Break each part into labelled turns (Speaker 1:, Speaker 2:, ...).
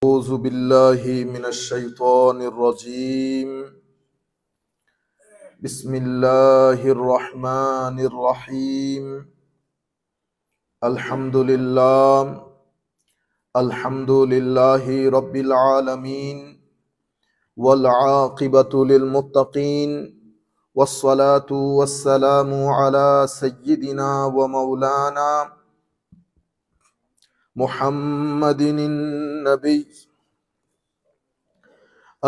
Speaker 1: أعوذ بالله من الشيطان الرجيم. بسم الله الرحمن الرحيم. الحمد لله رب العالمين، والعاقبة للمتقين، والصلاة والسلام على سيدنا ومولانا محمد النبي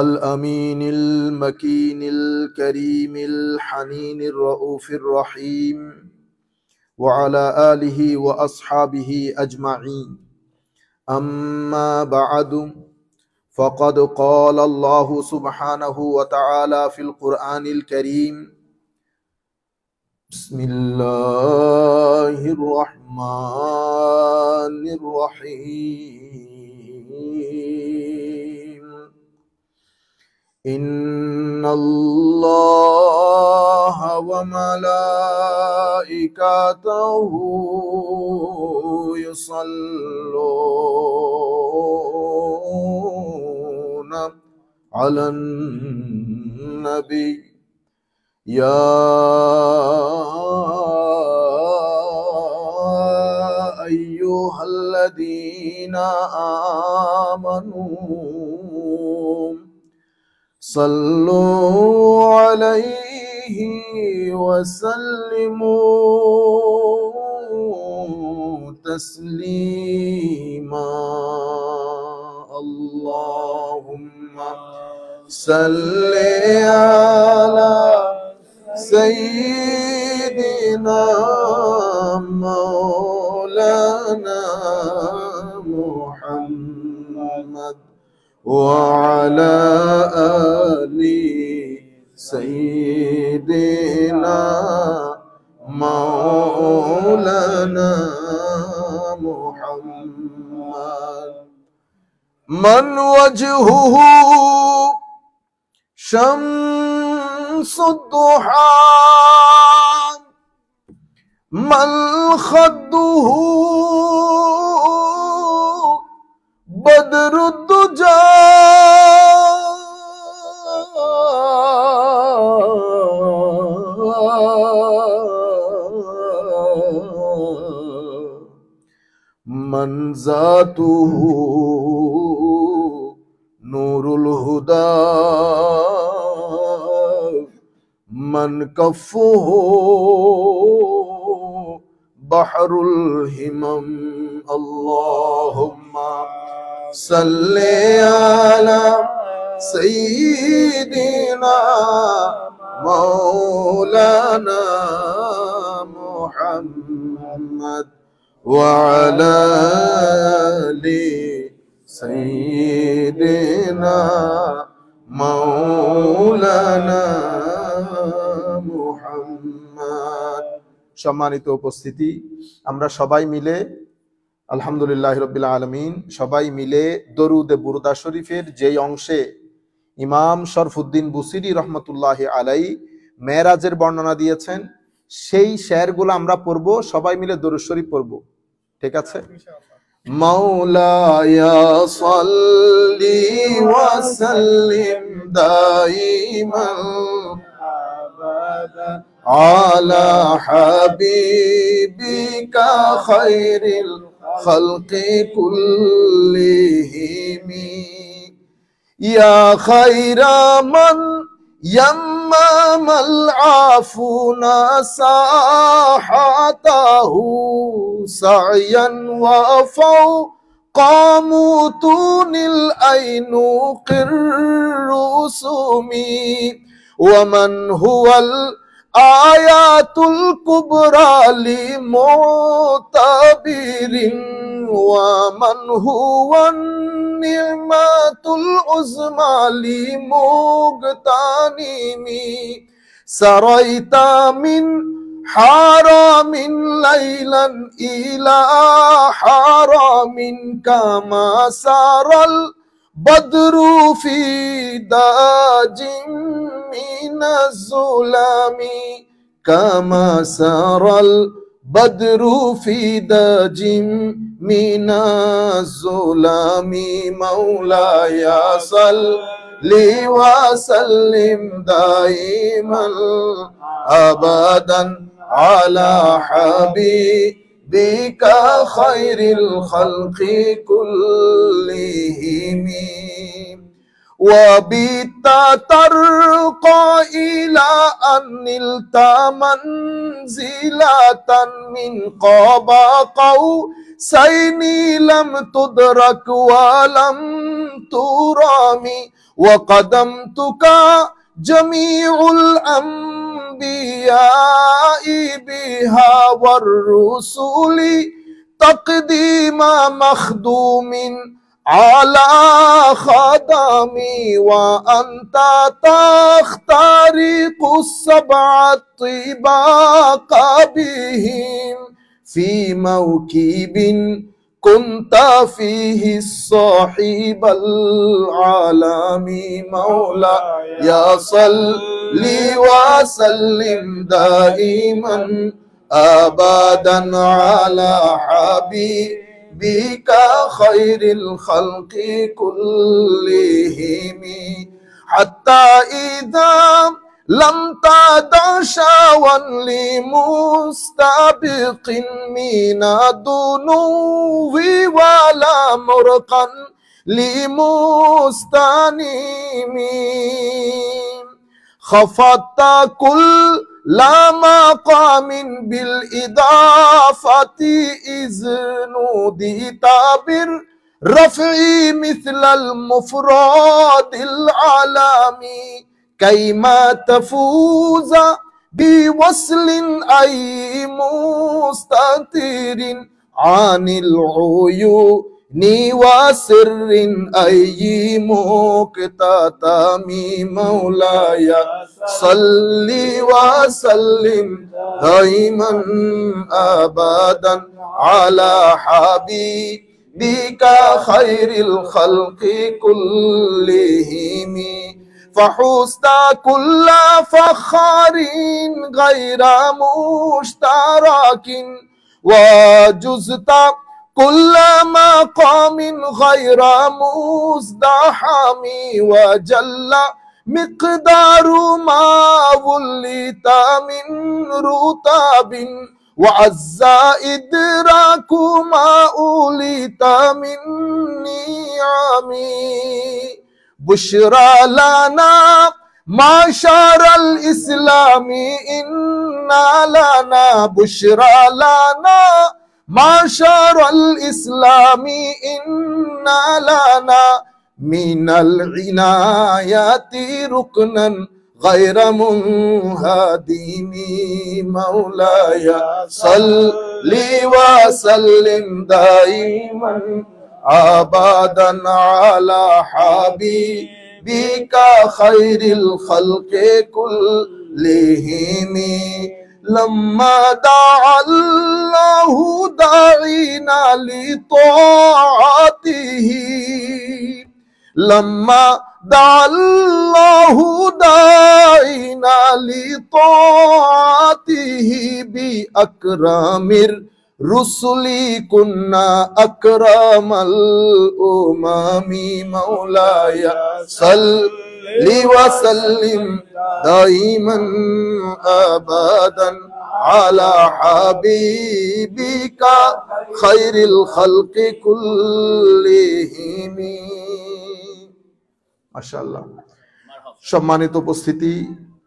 Speaker 1: الأمين المكين الكريم الحنين الرؤوف الرحيم، وعلى آله وأصحابه أجمعين. أما بعد، فقد قال الله سبحانه وتعالى في القرآن الكريم: بسم الله الرحمن الرحيم. إن الله وملائكته يصلون على النبي يا أيها الذين آمنوا صلوا عليه وسلموا تسليما. اللهم صل على سيدنا مولانا محمد وعلى آل سيدنا مولانا محمد، من وجهه شمس الضحى، من خده بدر الدجى، من ذاته نور الهدى، من كفه بحر الهمم. اللهم صل على سيدنا مولانا محمد وعلى آل سيدنا مولانا মুহাম্মদ। সম্মানিত উপস্থিতি, আমরা সবাই মিলে আলহামদুলিল্লাহ রাব্বিল আলামিন সবাই মিলে দরুদে বুরদা শরীফের যেই অংশে ইমাম শরফুদ্দিন বুসিরি রহমতুল্লাহি আলাইহি মেরাজের বর্ণনা দিয়েছেন, সেই শেরগুলো আমরা পড়বো, সবাই মিলে দরুদ শরীফ পড়বো। ঠিক আছে? মাওলায়া সাল্লি ওয়া সাল্লিম দাইমান আবাদা আলা হাবিবিকা খায়রিল খালকি কুল্লিহিম ইয়া খায়রা মান ইয়াম্মামাল আফুনা সাহাতাহু সা'য়ান ওয়া ফাওকামুতুনিল আইনুকির রুসুমি ওয়া মান হুয়াল আয়াতুল কুবরা লিমুতাবিরিন ওয়া মান হুয়ান নি'মাতুল উযমা লিমুগতানিমি সারাইতা মিন হারামিন লাইলান ইলা হারামিন কামা সারাল বদরু ফি দাজিম মিনাজ-জুলামি কামা সারাল بدر في دج من الظلام مولاي صل وسلم دائما أبدا على حبيبك خير الخلق كلهم وبت ترقى إلى أن نلت منزلة من قاب قوسين لم تدرك ولم ترامي وقدمتك جميع الأنبياء بها والرسل تقديم مخدوم على خدمي وأنت تخترق السبع الطباق بهم في موكب كنت فيه الصاحب العالم مولاي صل وسلم دائما أبدا على حبيبك خير الخلق كلهم حتى إذا لم تدع شاوا لمستبق من الدنو ولا مرقا لمستنيم خفضت كل مقام بالإضافة إذ نوديت بالرفع مثل المفرد العالمي كيما تفوز بوصل أي مستتر عن العيون وسر أي مكتتم مولاي صل وسلم دائما أبدا على حبيبك خير الخلق كلهم فحزت كل فخر غير مشترك وجزت كل مقام غير مزدحم وجل مقدار ما وليت من رتب وعز إدراك ما أوليت من نعم بشرى لنا معشر الإسلام إنا لنا بشرى لنا معشر الإسلام إنا لنا من العنايات ركنا غير منهدم مولاي صل وسلم دائما أبدا على حبيبك خير الخلق كلهم لما دعا الله داعينا لطاعته لما دعا الله داعينا لطاعته بأكرم الرسل كنا أكرم الأمم مولاي صل وسلم دائما أبدا على حبيبك خير الخلق كلهم মাশাআল্লাহ। সম্মানিত উপস্থিতি,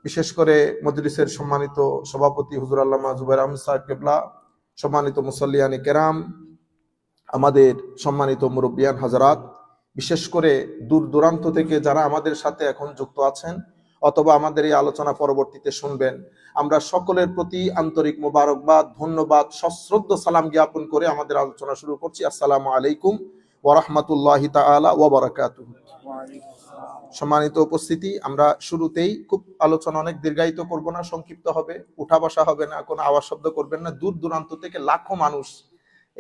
Speaker 1: বিশেষ করে মজলিসের সম্মানিত সভাপতি হুজুর আল্লামা জুবাইর আহমদ সাহেব কেবলা, সম্মানিত মুসল্লিয়ানে কেরাম, আমাদের সম্মানিত মুরব্বিয়ান হাজারাত, বিশেষ করে দূর দূরান্ত থেকে যারা আমাদের সাথে এখন যুক্ত আছেন অথবা আমাদের এই আলোচনা পরবর্তীতে শুনবেন, আমরা সকলের প্রতি আন্তরিক মোবারকবাদ, ধন্যবাদ, সশ্রদ্ধ সালাম জ্ঞাপন করে আমাদের আলোচনা শুরু করছি। আসসালামু আলাইকুম ওয়া রাহমাতুল্লাহি তাআলা ওয়া বারাকাতুহু। সম্মানিত উপস্থিতি, আমরা শুরুতেই খুব আলোচনা অনেক দীর্ঘায়িত করব না, সংক্ষিপ্ত হবে, উঠা বসা হবে না, কোনো আওয়াজ শব্দ করবেন না। দূর দূরান্ত থেকে লাখো মানুষ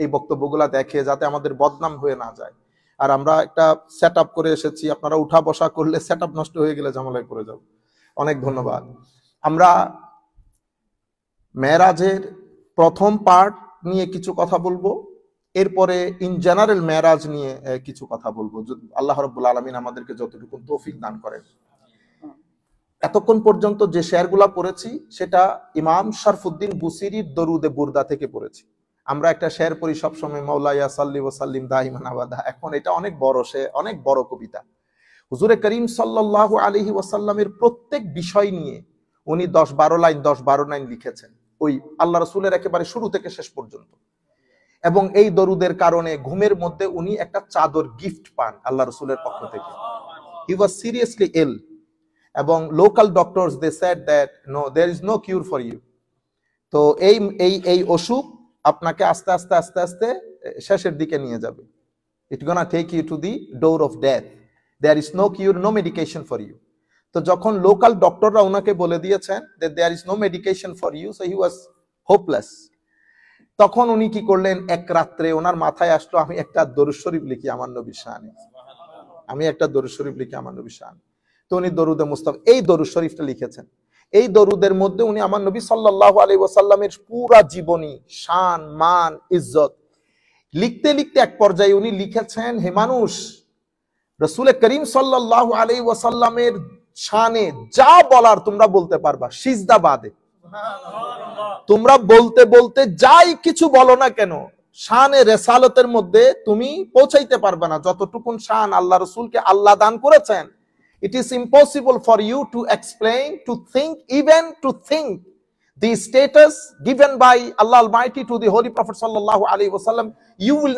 Speaker 1: এই বক্তব্যগুলা দেখে, যাতে আমাদের বদনাম হয়ে না যায়। আর আমরা একটা সেট আপ করে এসেছি, আপনারা উঠা বসা করলে সেট আপ নষ্ট হয়ে গেলে ঝামেলায় পড়ে যাব। অনেক ধন্যবাদ। আমরা মেরাজের প্রথম পার্ট নিয়ে কিছু কথা বলবো, এরপরে ইন জেনারেল মেরাজ নিয়ে কিছু কথা বলবো, আল্লাহ রাব্বুল আলামিন আমাদেরকে যতটুকু তৌফিক দান করেন। এতক্ষণ পর্যন্ত যে শেয়ারগুলা পড়েছি সেটা ইমাম শরফুদ্দিন বুসিরির দরুদে বুরদা থেকে পড়েছি। আমরা একটা শেয়ার পড়ি সবসময়, মাওলায়া সাল্লি ওয়া সাল্লিম দাইমান আবাদা। এখন এটা অনেক বড় শেয়ার, অনেক বড় কবিতা। হুজুরে করিম সাল্লাল্লাহু আলাইহি ওয়াসাল্লামের প্রত্যেক বিষয় নিয়ে উনি 10-12 লাইন লিখেছেন, ওই আল্লাহ রাসূলের একেবারে শুরু থেকে শেষ পর্যন্ত। এবং এই দরুদের কারণে ঘুমের মধ্যে উনি একটা চাদর গিফট পান আল্লাহ রাসূলের পক্ষ থেকে। হি ওয়াজ সিরিয়াসলি ইল, এবং local doctors they said that no, there is no cure for you. তো এই অসুখ আপনাকে আস্তে আস্তে আস্তে আস্তে শেষের দিকে নিয়ে যাবে। It gonna take you to the door of death, there is no cure, no medication for you. তো যখন লোকাল ডক্টররা ওনাকে বলে দিয়েছেন that there is no medication for you, so he was hopeless, তখন উনি কি করলেন, এক রাত্রে ওনার মাথায় আসলো আমি একটা দরুদ শরীফ লিখি আমার নবীর শানে, তো উনি দরুদে মুস্তাফা এই দরুদ শরীফটা লিখেছেন। এই দরুদের মধ্যে উনি আমার নবী সাল্লাল্লাহু আলাইহি ওয়াসাল্লামের পুরা জীবনী, শান, মান, ইজ্জত লিখতে লিখতে এক পর্যায়ে উনি লিখেছেন, হে মানুষ, রাসূল করিম সাল্লাল্লাহু আলাইহি ওয়াসাল্লামের শানে যা বলার তোমরা বলতে পারবা সিজদা বাদে। তোমরা বলতে বলতে যাই কিছু বলো না কেন, শানে রেসালতের মধ্যে তুমি পৌঁছাইতে পারবে না যতটুকুন শান আল্লাহ রাসূলকে আল্লাহ দান করেছেন। It is impossible for you to explain, to think, even to think the status given by Allah Almighty to the Holy Prophet sallallahu alaihi wasallam. You will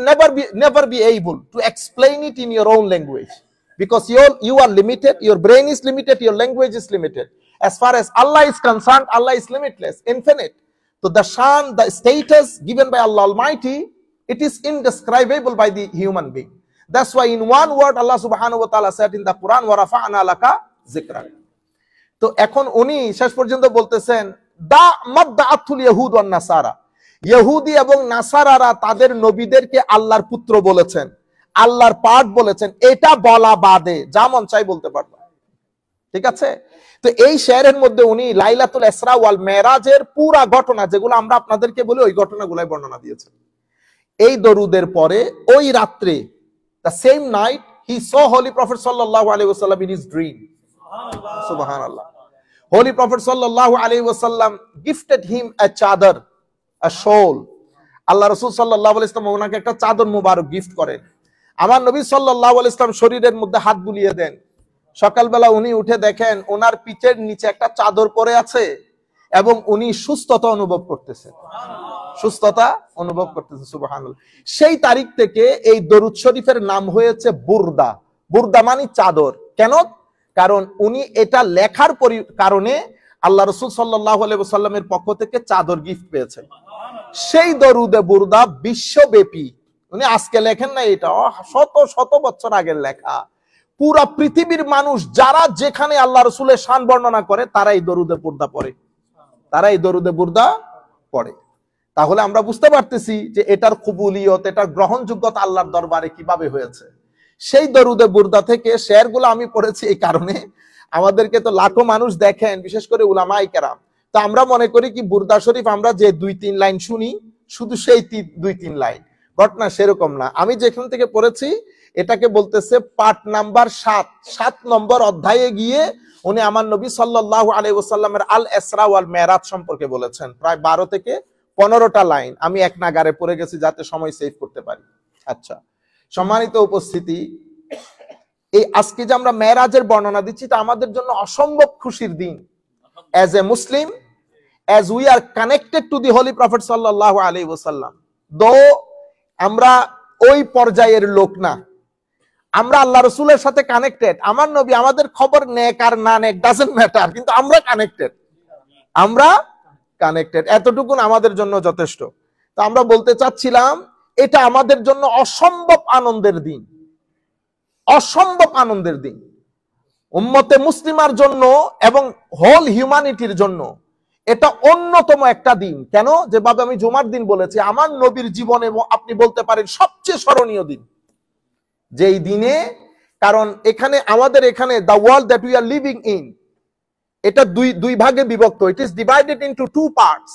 Speaker 1: never be able to explain it in your own language, because you are limited, your brain is limited, your language is limited. As far as Allah is concerned, Allah is limitless, infinite. So the shan, the status given by Allah Almighty, it is indescribable by the human being. That's why in one word Allah subhanahu wa ta'ala said in the Quran, wa rafa'na laka zikrak. তো এখন উনি শেষ পর্যন্ত বলতেছেন, দা মাদদাআতুল ইয়াহুদ one নাসারা, ইহুদি এবং নাসারারা তাদের নবীদেরকে আল্লাহর পুত্র বলেছেন, আল্লাহর পাঠ বলেছেন, এটা বলা বাদে যা মন চাই বলতে পারবা। ঠিক আছে? তো এই শেয়ারের মধ্যে উনি লাইলাতুল ইসরা ওয়াল মেরাজের পুরা ঘটনা, যেগুলো আমরা আপনাদেরকে বলি, ওই ঘটনাগুলাই বর্ণনা দিয়েছেন। এই দরুদের পরে ওই রাত্রে, the same night, he saw Holy Prophet sallallahu alaihi wasallam in his dream. Subhanallah. Holy Prophet sallallahu alaihi wasallam gifted him a chadar, a shawl. Allah Rasul sallallahu alaihi wasallam ওনাকে একটা চাদর মুবারক গিফট করেন। আমার নবী সাল্লাল্লাহু আলাইহি ওয়াসাল্লাম শরীরের মধ্যে হাত বুলিয়ে দেন। সকালবেলা উনি উঠে দেখেন ওনার পিঠের নিচে একটা চাদর পরে আছে এবং উনি সুস্থতা অনুভব করতেছেন, সুবহানাল্লাহ। সেই তারিখ থেকে এই দরুদ শরীফের নাম হয়েছে বুরদা। বুরদা মানে চাদর। কেন? কারণ উনি এটা লেখার কারণে আল্লাহ রাসূল সাল্লাল্লাহু আলাইহি ওয়াসাল্লামের পক্ষ থেকে চাদর গিফট পেয়েছেন। সেই দরুদে বুরদা বিশ্বব্যাপী, উনি আজকে লেখেন না, এটা শত শত বছর আগের লেখা। পুরা পৃথিবীর মানুষ যারা যেখানে আল্লাহ রাসূলের শান বর্ণনা করে তারা এই দরুদে বুরদা পড়ে। তাহলে আমরা বুঝতে পারতেছি যে এটার কবুলিয়ত, এটার গ্রহণযোগ্যতা আল্লাহর দরবারে কিভাবে হয়েছে। সেই দরুদে বুরদা থেকে শেয়ারগুলো আমি পড়েছি এই কারণে, আমাদেরকে তো লাখো মানুষ দেখেন, বিশেষ করে উলামায়ে কেরাম। তো আমরা মনে করি কি বুরদা শরীফ আমরা যে 2-3 লাইন শুনি, শুধু সেই 2-3 লাইন, ঘটনা সেরকম না। আমি যেখান থেকে পড়েছি এটাকে বলতেছে পার্ট নাম্বার 7 নম্বর অধ্যায়ে গিয়ে উনি আমার নবী সাল্লাল্লাহু আলাইহি ওয়াসাল্লামের আল ইসরা ওয়াল মেরাজ সম্পর্কে বলেছেন, প্রায় 12 থেকে 15টা লাইন। আমি এক নাগারে পড়ে গেছি যাতে সময় সেভ করতে পারি। আচ্ছা, সম্মানিত উপস্থিতি, এই আজকে যে আমরা মেরাজের বর্ণনা দিচ্ছি তা আমাদের জন্য অসম্ভব খুশির দিন। As a Muslim, as we are connected to the Holy Prophet sallallahu alaihi wasallam, though আমরা ওই পর্যায়ের লোক না, আমরা আল্লাহ রাসূলের সাথে কানেক্টেড। আমার নবী আমাদের খবর নেক আর না নেক ডাজন্ট ম্যাটার, কিন্তু আমরা কানেক্টেড, এতটুকুন আমাদের জন্য যথেষ্ট। তো আমরা বলতে চাচ্ছিলাম এটা আমাদের জন্য অসম্ভব আনন্দের দিন, উম্মতে মুসলিমার জন্য এবং হোল হিউম্যানিটির জন্য এটা অন্যতম একটা দিন। কেন? যেভাবে আমি জুমার দিন বলেছি, আমার নবীর জীবনে আপনি বলতে পারেন সবচেয়ে স্মরণীয় দিন যেই দিনে, কারণ আমাদের এখানে the world that we are living in, এটা দুই ভাগে বিভক্ত। It is divided into 2 parts.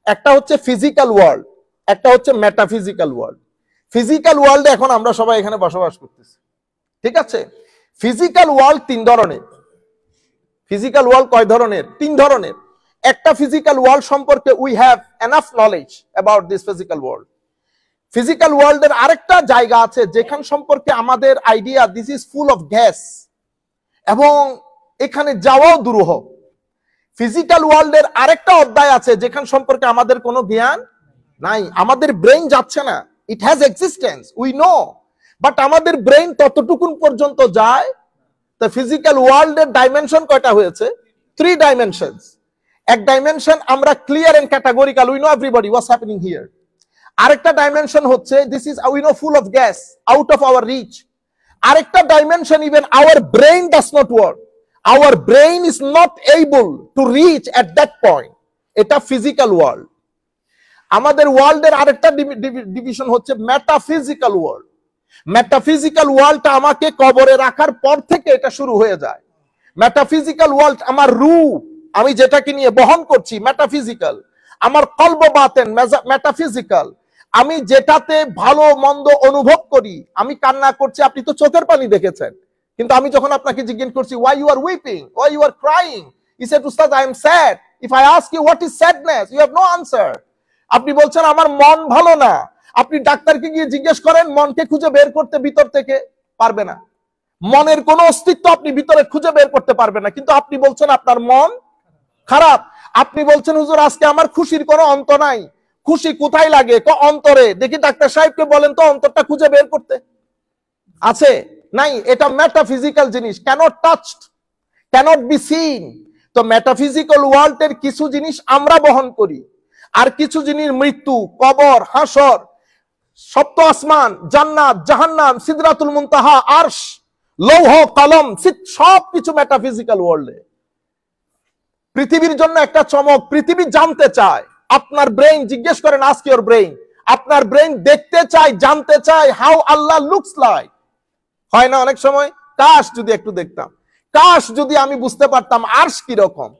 Speaker 1: একটা হচ্ছে ফিজিক্যাল ওয়ার্ল্ড, একটা হচ্ছে মেটাফিজিক্যাল ওয়ার্ল্ড। ফিজিক্যাল ওয়ার্ল্ডে এখন আমরা সবাই এখানে বসবাস করতেছি, ঠিক আছে? ফিজিক্যাল ওয়ার্ল্ড তিন ধরনের। ফিজিক্যাল ওয়ার্ল্ড কয় ধরনের? তিন ধরনের। একটা ফিজিক্যাল ওয়ার্ল্ড সম্পর্কে we have enough knowledge about this physical world. Physical ওয়ার্ল্ডের আরেকটা জায়গা আছে যেখান সম্পর্কে আমাদের idea this is full of gas, এবং এখানে যাওয়াও দুরূহ। ফিজিক্যাল ওয়ার্ল্ডের আরেকটা অধ্যায় আছে যেখান সম্পর্কে আমাদের কোনো জ্ঞান নাই, আমাদের ব্রেইন যাচ্ছে না। It has existence, we know, but আমাদের ব্রেইন ততটুকুন পর্যন্ত যায়। তো ফিজিক্যাল ওয়ার্ল্ডের ডাইমেনশন কয়টা হয়েছে? 3 ডাইমেনশনস। এক ডাইমেনশন আমরা clear and categorical, we know everybody what's happening here. আরেকটা ডাইমেনশন হচ্ছে this is we know full of gas, out of our reach. আরেকটা dimension even our brain does not work, our brain is not able to reach at that point. এটা physical world. আমাদের ওয়ার্ল্ডের আরেকটা division হচ্ছে metaphysical world. Metaphysical ওয়ার্ল্ডটা আমাকে কবরে রাখার পর থেকে এটা শুরু হয়ে যায়। মেটাফিজিক্যাল ওয়ার্ল্ড আমার রূপ, আমি যেটাকে নিয়ে বহন করছি মেটাফিজিক্যাল। আমার কলব বাতেন মেটাফিজিক্যাল। আমি যেটাতে ভালো মন্দ অনুভব করি, আমি কান্না করছি, আপনি তো চোখের পানি দেখেছেন, কিন্তু আমি যখন আপনাকে জিজ্ঞেস করছি why you are weeping, why you are crying, he said ustad I am sad. If I ask you what is sadness, you have no answer. আপনি বলছেন আমার মন ভালো না, আপনি ডাক্তারকে গিয়ে জিজ্ঞেস করেন, মনকে খুঁজে বের করতে ভিতর থেকে পারবে না, মনের কোনো অস্তিত্ব আপনি ভিতরে খুঁজে বের করতে পারবে না, কিন্তু আপনি বলছেন আপনার মন খারাপ। আপনি বলছেন হুজুর আজকে আমার খুশির কোনো অন্ত নাই। খুশি কোথায় লাগে? অন্তরে। দেখি ডাক্তার সাহেবকে বলেন তো অন্তরটা খুঁজে বের করতে, আছে নাই? এটা মেটাফিজিক্যাল জিনিস, cannot touched, cannot be seen. তো মেটাফিজিক্যাল ওয়ার্ল্ডের কিছু জিনিস আমরা বহন করি, আর কিছু জিনিস মৃত্যু, কবর, হাসর, সপ্ত আসমান, জান্নাত, জাহান্নাম, সিদরাতুল মুনতাহা, আরশ, লৌহ কলম, সব কিছু মেটাফিজিক্যাল ওয়ার্ল্ডে। পৃথিবীর জন্য একটা চমক, পৃথিবী জানতে চায়। আপনার ব্রেইন জিজ্ঞেস করেন, আস্ক ইওর ব্রেইন, আপনার ব্রেইন দেখতে চায়, জানতে চায় হাউ আল্লাহ লুকস লাইক। হয় না অনেক সময়, কাশ যদি একটু দেখতাম, কাশ যদি আমি বুঝতে পারতাম আরশ কি রকম,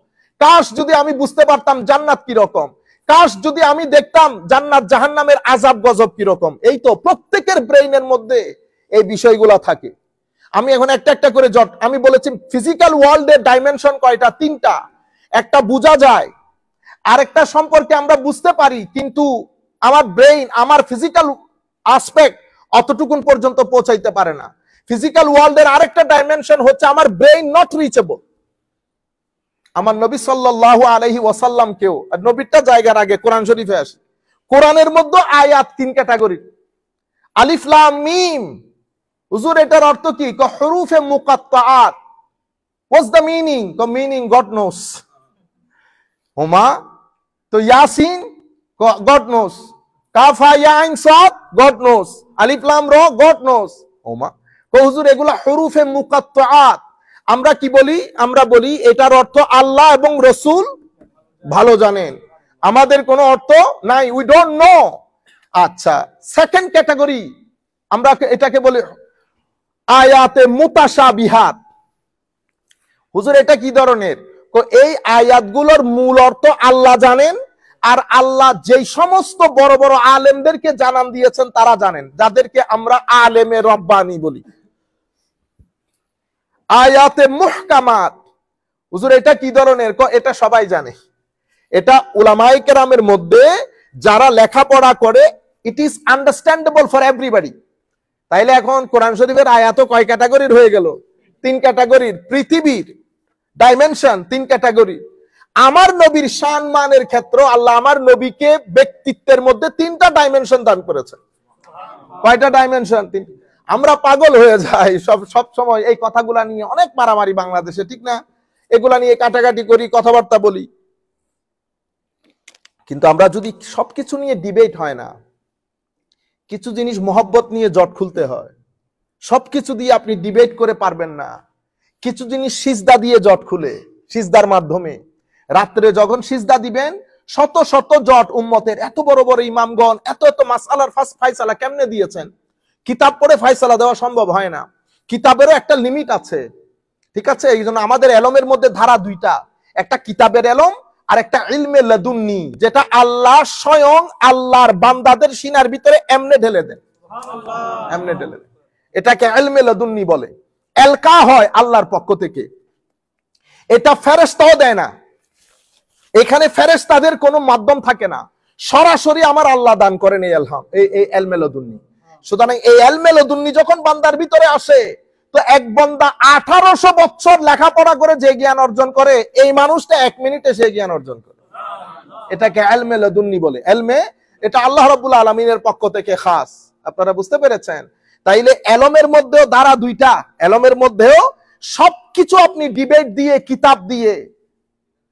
Speaker 1: কাশ যদি আমি বুঝতে পারতাম জান্নাত কি রকম, কাশ যদি আমি দেখতাম জান্নাত জাহান্নামের আযাব গজব কি রকম। এই তো প্রত্যেকের ব্রেইনের মধ্যে এই বিষয়গুলো থাকে। আমি এখন একটা একটা করে আমি বলেছি ফিজিক্যাল ওয়ার্ল্ডের ডাইমেনশন কয়টা? 3টা। একটা বোঝা যায়, আরেকটা সম্পর্কে আমরা বুঝতে পারি, কিন্তু আমার ব্রেইন, আমার ফিজিক্যাল আসপেক্ট অতটুকুন পর্যন্ত পৌঁছাইতে পারে না। ফিজিক্যাল ওয়ার্ল্ডের আরেকটা ডাইমেনশন হচ্ছে আমার ব্রেইন নট রিচেবল। আমার নবী সাল্লাল্লাহু আলাইহি ওয়াসাল্লাম কেউ, আর নবীটা জায়গার আগে কোরআন শরীফে আসে, কোরআনের মধ্যে আয়াত 3 ক্যাটাগরি। আলিফ লাম মিম, হুজুর এটার অর্থ কি? হুরুফে মুকাত্তাআত। What's the meaning? Meaning God knows. ওমা, তো ইয়াসিন গড নোস, কাফ হা ইয়া আইন সাদ গড নোস, আলিফ লাম র গড নোস। ওমা, হুজুর এগুলা হুরুফে মুকাত্তাআত। আমরা কি বলি? আমরা বলি এটার অর্থ আল্লাহ এবং রাসূল ভালো জানেন, আমাদের কোনো অর্থ নাই, উই ডোন্ট নো। আচ্ছা, সেকেন্ড ক্যাটাগরি আমরা এটাকে বলি আয়াতে মুতাশাবিহাত। হুজুর এটা কি ধরনের? এই আয়াতগুলোর মূল অর্থ আল্লাহ জানেন, আর আল্লাহ যেই সমস্ত বড় বড় আলেমদেরকে জানান দিয়েছেন তারা জানেন, যাদেরকে আমরা আলেমে রব্বানি বলি। আয়াতে মুহকামাত, হুজুর এটা কি ধরনের? এটা সবাই জানে, এটা উলামায়ে কেরামের মধ্যে যারা লেখাপড়া করে, it is understandable for everybody. তাইলে এখন কোরআন শরীফের আয়াত কয় ক্যাটাগরির হয়ে গেল? 3 ক্যাটাগরির। পৃথিবীর ডাইমেনশন 3 ক্যাটাগরি। আমার নবীর সম্মানের ক্ষেত্রে আল্লাহ আমার নবীকে ব্যক্তিত্বের মধ্যে 3টা ডাইমেনশন দান করেছেন। কয়টা ডাইমেনশন? 3। আমরা পাগল হয়ে যাই সব সময় এই কথাগুলা নিয়ে, অনেক মারামারি বাংলাদেশে, ঠিক না? এগুলা নিয়ে কাটাকাটি করি, কথাবার্তা বলি, কিন্তু আমরা যদি সবকিছু নিয়ে ডিবেট হয় না, কিছু জিনিস মহব্বত নিয়ে জট খুলতে হয়। সবকিছু দিয়ে আপনি ডিবেট করে পারবেন না। কিছু জিনিস সিজদা দিয়ে জট খুলে, সিজদার মাধ্যমে। রাত্রে যখন সিজদা দিবেন, শত শত জট উম্মতের, এত বড় বড় ইমামগণ এত এত মাসআলার ফায়সালা কেমনে দিয়েছেন? কিতাব পড়ে ফায়সালা দেওয়া সম্ভব হয় না, কিতাবেরও একটা লিমিট আছে, ঠিক আছে? এই জন্য আমাদের এলমের মধ্যে ধারা 2টা, একটা কিতাবের এলম আর একটা ইলমে লাদুন্নি, যেটা আল্লাহ স্বয়ং আল্লাহর বান্দাদের সিনার ভিতরে এমনে ঢেলে দেন, এমনে ঢেলে দেন। এটাকে ইলমে লাদুন্নি বলে। এলকা হয় আল্লাহর পক্ষ থেকে, এটা ফেরেশতাও দেয় না। এখানে ফেরেশতাদের কোনো মাধ্যম থাকে না, সরাসরি আমার আল্লাহ দান করেন এই ইলমে লাদুন্নি। সুতরাং এই ইলমে লাদুন্নি যখন বান্দার ভিতরে আসে, তো এক বান্দা 1800 বছর লেখাপড়া করে যে জ্ঞান অর্জন করে, এই মানুষটা 1 মিনিটে সে জ্ঞান অর্জন করে। এটাকে ইলমে লাদুন্নি বলে। ইলমে, এটা আল্লাহ রাব্বুল আলামিনের পক্ষ থেকে খাস। আপনারা বুঝতে পেরেছেন? তাইলে এলমের মধ্যেও দ্বারা দুইটা, এলমের মধ্যেও সবকিছু আপনি ডিবেট দিয়ে, কিতাব দিয়ে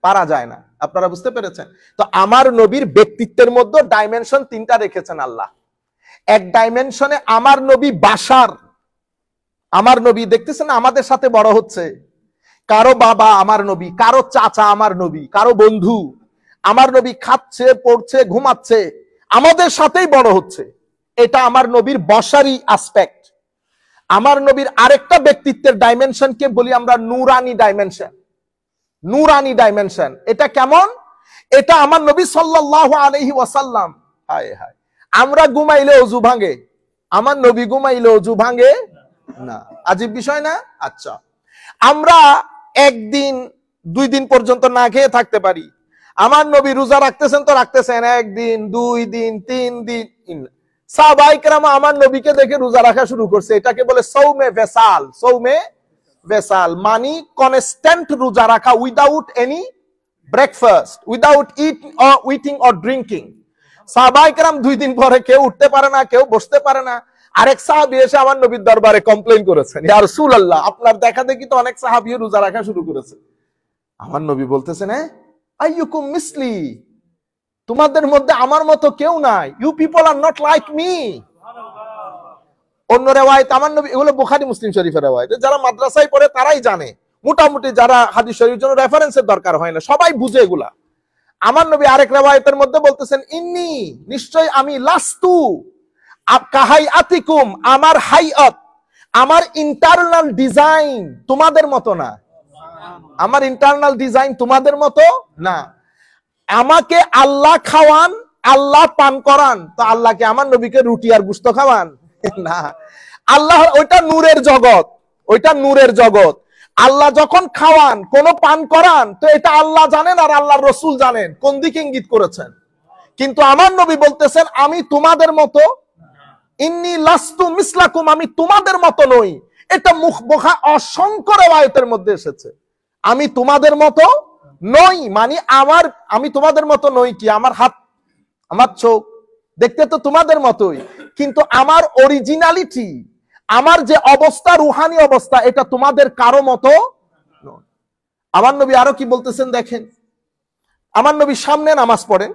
Speaker 1: পারা যায় না। আপনারা বুঝতে পেরেছেন? তো আমার নবীর ব্যক্তিত্বের মধ্যে ডাইমেনশন 3টা রেখেছেন আল্লাহ। এক ডাইমেনশনে আমার নবী বাশার, আমার নবী দেখতেছেন আমাদের সাথে বড় হচ্ছে। কারো বাবা আমার নবী, কারো চাচা আমার নবী, কারো বন্ধু আমার নবী, খাচ্ছে, পড়ছে, ঘুমাচ্ছে, আমাদের সাথেই বড় হচ্ছে। এটা আমার নবীর বশারি আসপেক্ট। আমার নবীর আরেকটা ব্যক্তিত্বের ডাইমেনশনকে বলি আমরা নূরানি ডাইমেনশন। নূরানি ডাইমেনশন এটা কেমন? এটা আমার নবী সাল্লাল্লাহু আলাইহি ওয়াসাল্লাম, হায় হায়, আমরা ঘুমাইলে ওযু ভাঙে, আমার নবী ঘুমাইলে ওযু ভাঙে না। আজীব বিষয় না? আচ্ছা, আমরা 1 দিন 2 দিন পর্যন্ত না খেয়ে থাকতে পারি, আমার নবী রোজা রাখতেছেন তো রাখতেছেন 1 দিন 2 দিন 3 দিন। সাহাবায়ে কেরাম আমার নবীকে দেখে রোজা রাখা শুরু করছে। এটাকে বলে সৌমে ভেসাল। সৌমে ভেসাল মানে কনস্ট্যান্ট রোজা রাখা, without any breakfast, without eating or drinking. সাহাবায়ে কেরাম 2 দিন পরে কেউ উঠতে পারে না, কেউ বসতে পারে না। আরেক সাহাবী এসে আমার নবীর দরবারে কমপ্লেইন করেছেন, ইয়া রাসূলুল্লাহ, আপনার দেখা দেখি তো অনেক সাহাবী রোজা রাখা শুরু করেছে। আমার নবী বলতেছেন, আইয়ুকুম মিসলি, তোমাদের মধ্যে আমার মতো কেউ নাই, you people are not like me. অন্য রিওয়ায়াত আমার নবী, এগুলো বুখারী মুসলিম শরীফের রিওয়ায়াত, যারা মাদ্রাসায় পড়ে তারাই জানে, মোটামুটি যারা হাদিস শরীফের জন্য রেফারেন্সের দরকার হয় না, সবাই বুঝে এগুলা। আমার নবী আরেক রিওয়ায়াতের মধ্যে বলতেছেন, ইন্নী, নিশ্চয় আমি, লাস্তু কাহাইআতিকুম, আমার হাইয়াত, আমার ইন্টারনাল ডিজাইন তোমাদের মতো না, আমার ইন্টারনাল ডিজাইন তোমাদের মতো না। আমাকে আল্লাহ খাওয়ান, আল্লাহ পান করান, তো আল্লাহকে আমার নবীকে রুটি আর গোশত খাওয়ান না। আল্লাহ ওইটা নূরের জগৎ, ওইটা নূরের জগৎ। আল্লাহ যখন খাওয়ান, কোন পান করান, তো এটা আল্লাহ জানেন আর আল্লাহর রাসূল জানেন কোন দিকে ইঙ্গিত করেছেন। কিন্তু আমার নবী বলতেছেন, আমি তোমাদের মতো, ইন্নী লাস্তু মিসলাকুম, আমি তোমাদের মতো নই। এটা অসংখ্য রিওয়ায়াতের মধ্যে এসেছে, আমি তোমাদের মতো নই মানে আমি তোমাদের মতো নই কি, আমার হাত, আমার চোখ দেখতে তো তোমাদের মতোই, কিন্তু আমার অরিজিনালিটি, আমার যে অবস্থা, রুহানি অবস্থা, এটা তোমাদের কারো মতো নয়। আমার নবী আরো কি বলতেছেন দেখেন, আমার নবী সামনে নামাজ পড়েন,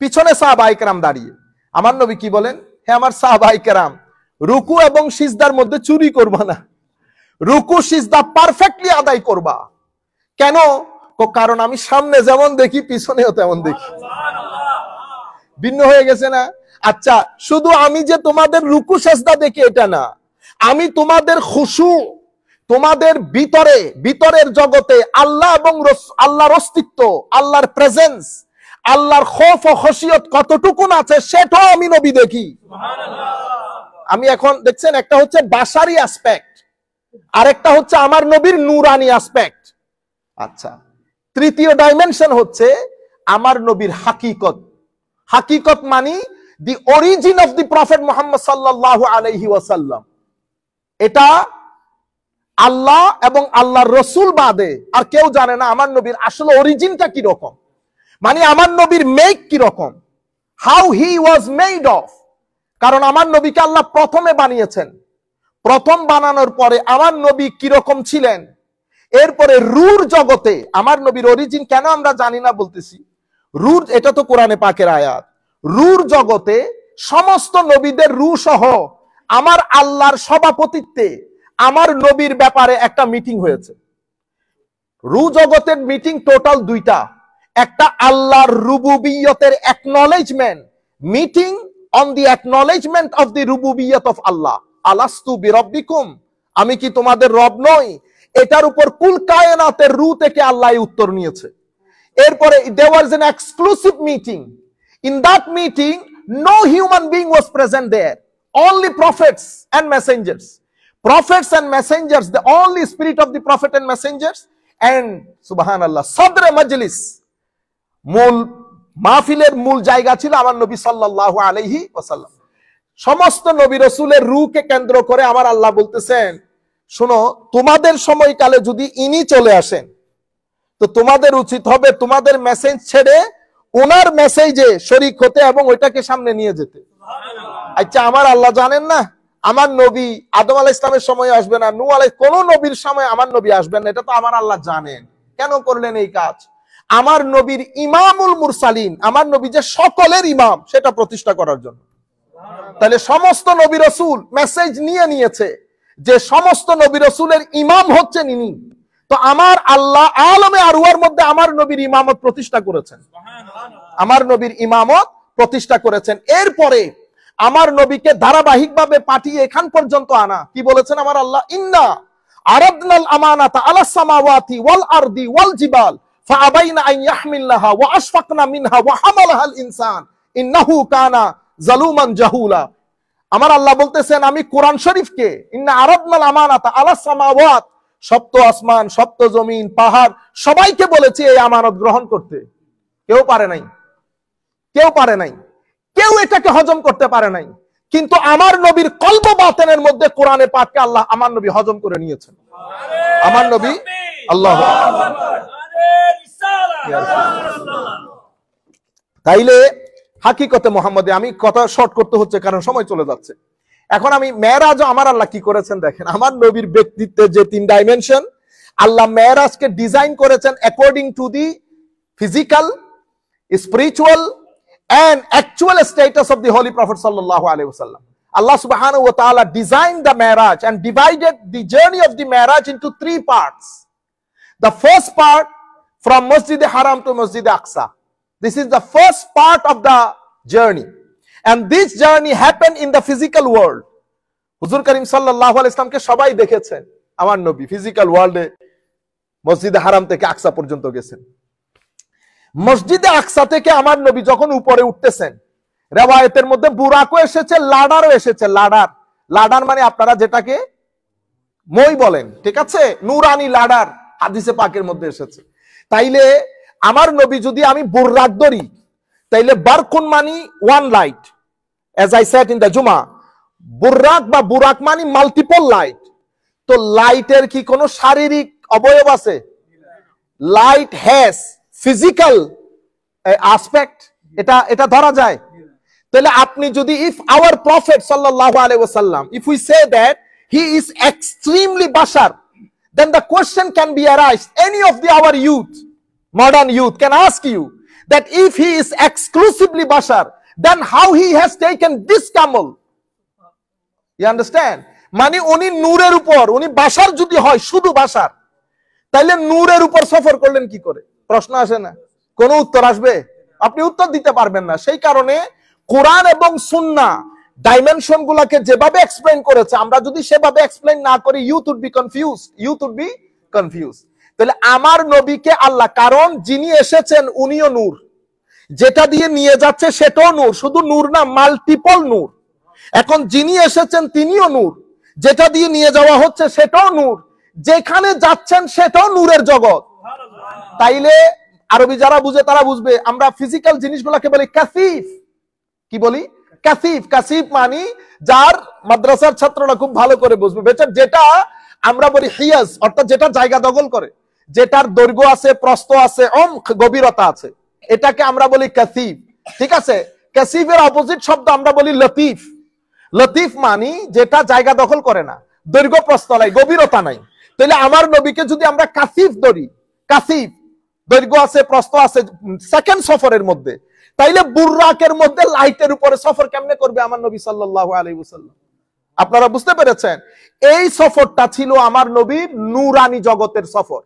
Speaker 1: পিছনে সাহাবায়ে কেরাম দাঁড়িয়ে। আমার নবী কি বলেন, হে আমার সাহাবায়ে কেরাম, রুকু এবং সিজদার মধ্যে চুরি করবা না, রুকু সিজদা পারফেক্টলি আদায় করবা। কেন? কারণ আমি সামনে যেমন দেখি, পিছনেও তেমন দেখি। ভিন্ন হয়ে গেছে না? আচ্ছা, শুধু আমি যে তোমাদের রুকু সিজদা দেখি এটা না, আমি তোমাদের খুশু, তোমাদের ভিতরের জগতে আল্লাহ এবং আল্লাহর অস্তিত্ব, আল্লাহর প্রেজেন্স, আল্লাহর খৌফ ও খশিয়ত কতটুকুন আছে সেটাও আমি নবী দেখি। আমি এখন দেখছেন, একটা হচ্ছে বাশারি অ্যাসপেক্ট, আরেকটা হচ্ছে আমার নবীর নূরানি অ্যাসপেক্ট। আচ্ছা, তৃতীয় ডাইমেনশন হচ্ছে আমার নবীর হাকিকত। হাকিকত মানে দি origin of the prophet Muhammad সাল্লাল্লাহু আলাইহি ওয়াসাল্লাম। এটা আল্লাহ এবং আল্লাহর রাসূল বাদে আর কেউ জানে না আমার নবীর আসলে অরিজিনটা কি রকম, মানে আমার নবীর মেক কি রকম, how he was made of. কারণ আমার নবীকে আল্লাহ প্রথমে বানিয়েছেন, প্রথম বানানোর পরে আমার নবী কি রকম ছিলেন, এরপরে রূর জগতে আমার নবীর অরিজিন কেন আমরা জানি না বলতেছি, রূর, এটা তো কোরআনে পাকের আয়াত, রূর জগতে সমস্ত নবীদের রূহ সহ আমার আল্লাহর সভাপতিত্বে আমার নবীর ব্যাপারে একটা মিটিং হয়েছে। রূহ জগতের মিটিং টোটাল 2টা, একটা আল্লাহর রুবুবিয়তের অ্যাকনলেজমেন্ট, মিটিং on the acknowledgement of the রুবুবিয়ত অফ আল্লাহ, আলাস্তু বিরব্বিকুম, আমি কি তোমাদের রব নই, এটার উপর কুল কায়নাতের রূহ থেকে আল্লাহ উত্তর নিয়েছে। এরপরে there was an exclusive meeting. In that meeting, no human being was present there. Only prophets and messengers. Prophets and messengers, the only spirit of the prophet and messengers. And subhanallah, sadr majlis, মূল মাহফিলের মূল জায়গা ছিল আমার নবী সাল্লাল্লাহু আলাইহি ওয়াসাল্লাম। সমস্ত নবী রাসূলের রূহকে কেন্দ্র করে আমার আল্লাহ বলতেছেন, শোনো, তোমাদের সময়কালে যদি ইনি চলে আসেন, তো তোমাদের উচিত হবে তোমাদের মেসেজ ছেড়ে ওনার মেসেজে শরীক হতে এবং ওইটাকে সামনে নিয়ে যেতে। আচ্ছা, আমার আল্লাহ জানেন না আমার নবী আদম আলাইহিস সালামের সময় আসবে না, নূহ আলাইহিস, কোন নবীর সময় আমার নবী আসবেন না, এটা তো আমার আল্লাহ জানেন। কেন করলেন এই কাজ? আমার নবীর ইমামুল মুরসালিন, আমার নবী যে সকলের ইমাম, সেটা প্রতিষ্ঠা করার জন্য। তাহলে সমস্ত নবী রাসূল মেসেজ নিয়ে নিয়েছে যে সমস্ত নবী রাসূলের ইমাম হচ্ছেন ইনি। তো আমার আল্লাহ আলমে আরওয়ার মধ্যে আমার নবীর ইমামত প্রতিষ্ঠা করেছেন, আমার নবীর ইমামত প্রতিষ্ঠা করেছেন। এরপরে আমার নবীকে ধারাবাহিকভাবে পাঠিয়ে এখান পর্যন্ত আনা। কি বলেছেন আমার আল্লাহ? ইন্না আরাদনাল আমানাতা আলাস সামাওয়াতি ওয়াল আরদি ওয়াল জিবাল ফাআবাইনা আন ইয়াহমিলনাহা ওয়া আশফাকনা মিনহা ওয়া হামালাহাল ইনসান ইন্নাহু কানা জালুমান জাহুলা। আমার আল্লাহ বলতেছেন, আমি কোরআন শরীফকে ইন্না আরাদনাল আমানাতা আলাস সামাওয়াত, সপ্ত আসমান, সপ্ত জমিন, পাহাড়, সবাইকে বলেছি এই আমানত গ্রহণ করতে। কেউ পারে নাই, কেউ পারে নাই, কেউ এটাকে হজম করতে পারে নাই। কিন্তু আমার নবীর কলব বাতেনের মধ্যে কোরআনে পাককে আল্লাহ আমার নবী হজম করে নিয়েছেন। আমার নবী, আল্লাহু আকবার। তাইলে হাকিকতে মুহাম্মদে, আমি কথা শর্ট করতে হচ্ছে কারণ সময় চলে যাচ্ছে। এখন আমি মেরাজ আমার আল্লাহ কি করেছেন দেখেন। আমার নবীর ব্যক্তিত্বের যে 3 ডাইমেনশন, আল্লাহ মেরাজকে ডিজাইন করেছেন according to the physical, spiritual and actual status of the Holy Prophet sallallahu alaihi wasallam. Allah subhanahu wa ta'ala designed the Mi'raj and divided the journey of the Mi'raj into 3 parts. The first part from Masjid Haram to Masjid Aqsa. This is the first part of the journey. And this journey happened in the physical world. Huzur Karim sallallahu alaihi wasallam ke shobai dekhechen, amar nabi physical world e Masjid Haram থেকে আকসা পর্যন্ত গেছেন। মসজিদে আকসা থেকে আমার নবী যখন উপরে উঠতেছেন, রিওয়ায়াতের মধ্যে বুরাকও এসেছে, লাডারও এসেছে। লাডার, লাডার মানে আপনারা যেটাকে মই বলেন, ঠিক আছে, নূরানি লাডার হাদিসে পাকের মধ্যে এসেছে। তাইলে আমার নবী যদি আমি বুরাক ধরি, তাইলে বারকুন মানি 1 light, as I said in the Juma, বুরাক বা বুরাক মানি মাল্টিপল লাইট। তো লাইটের কি কোনো শারীরিক অবয়ব আছে? লাইট হ্যাজ ফিজিক্যাল অ্যাসপেক্ট, এটা ধরা যায়। তাহলে আপনি যদি ইফ আওয়ার প্রফেট সাল্লাল্লাহু আলাইহি ওয়াসাল্লাম, if we say that he is extremely Bashar, then the question can be arised. Any of our youth, modern youth can ask you that if he is exclusively bashar, then how he has taken this camel? You understand? মানে উনি নূরের উপর, উনি বাশার যদি হয়, শুধু বাশার, তাইলে নূরের উপর সফর করলেন কি করে? প্রশ্ন আসে না? কোন উত্তর আসবে? আপনি উত্তর দিতে পারবেন না। সেই কারণে কোরআন এবং সুন্নাহ ডাইমেনশন গুলাকে যেভাবে এক্সপ্লেইন করেছে, আমরা যদি সেভাবে এক্সপ্লেইন না করি, ইউথ উড বি কনফিউজ। তাহলে আমার নবীকে আল্লাহ, কারণ যিনি এসেছেন উনিও নূর, যেটা দিয়ে নিয়ে যাচ্ছে সেটাও নূর, শুধু নূর না, মাল্টিপল নূর। এখন যিনি এসেছেন তিনিও নূর, যেটা দিয়ে নিয়ে যাওয়া হচ্ছে সেটাও নূর, যেখানে যাচ্ছেন সেটাও নূরের জগৎ। তাইলে আরবি যারা বুঝে তারা বুঝবে, আমরা ফিজিক্যাল জিনিসগুলোকে বলি কাসিফ। কি বলি? কাসিফ। কাসিফ মানে যার মাদ্রাসার ছাত্ররা খুব ভালো করে বুঝবে, যেটা আমরা বলি হিয়াজ, অর্থাৎ যেটা জায়গা দখল করে, যেটার দৈর্ঘ্য আছে, প্রস্থ আছে, গভীরতা আছে, এটাকে আমরা বলি কাসিফ। ঠিক আছে? কাসিফের অপোজিট শব্দ আমরা বলি লতিফ। লতিফ মানে যেটা জায়গা দখল করে না, দৈর্ঘ্য প্রস্থ নাই, গভীরতা নাই। তাহলে আমার নবীকে যদি আমরা কাসিফ ধরি, কাসিফ দৈর্ঘ্য আছে, প্রস্থ আছে, সেকেন্ড সফরের মধ্যে, তাইলে বুররাকের মধ্যে লাইটের উপরে সফর কেমনে করবে আমার নবী সাল্লাল্লাহু আলাইহি ওয়াসাল্লাম? আপনারা বুঝতে পেরেছেন? এই সফরটা ছিল আমার নবীর নূরানি জগতের সফর,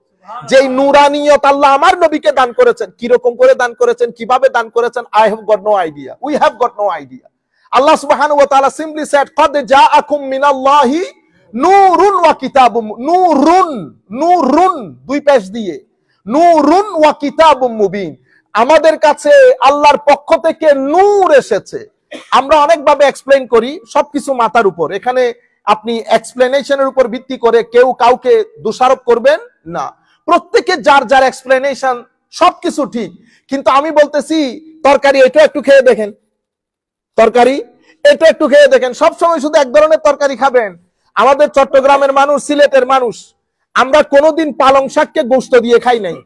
Speaker 1: যেই নূরানিয়ত আল্লাহ আমার নবীকে দান করেছেন। কিরকম করে দান করেছেন, কিভাবে দান করেছেন, I have got no idea, we have got no idea. Allah subhanahu wa ta'ala simply said, qad ja'akum minallahi নূরুন ওয়া কিতাবুম, নূরুন, নূরুন দুই পেশ দিয়ে, নূরুন ওয়া কিতাবুম মুবিন, আমাদের কাছে আল্লাহর পক্ষ থেকে নূর এসেছে। আমরা অনেকভাবে এক্সপ্লেইন করি, সবকিছু মাথার উপর। এখানে আপনি এক্সপ্লেনেশনের উপর ভিত্তি করে কেউ কাউকে দোষারোপ করবেন না। প্রত্যেকে যার যার এক্সপ্লেনেশন সবকিছু ঠিক, কিন্তু আমি বলতেছি তরকারি এটা একটু খেয়ে দেখেন, তরকারি এটা একটু খেয়ে দেখেন। সবসময় শুধু এক ধরনের তরকারি খাবেন? আমাদের চট্টগ্রামের মানুষ, সিলেটের মানুষ, আমরা কোনোদিন পালং শাককে গোশত দিয়ে খাই নাই।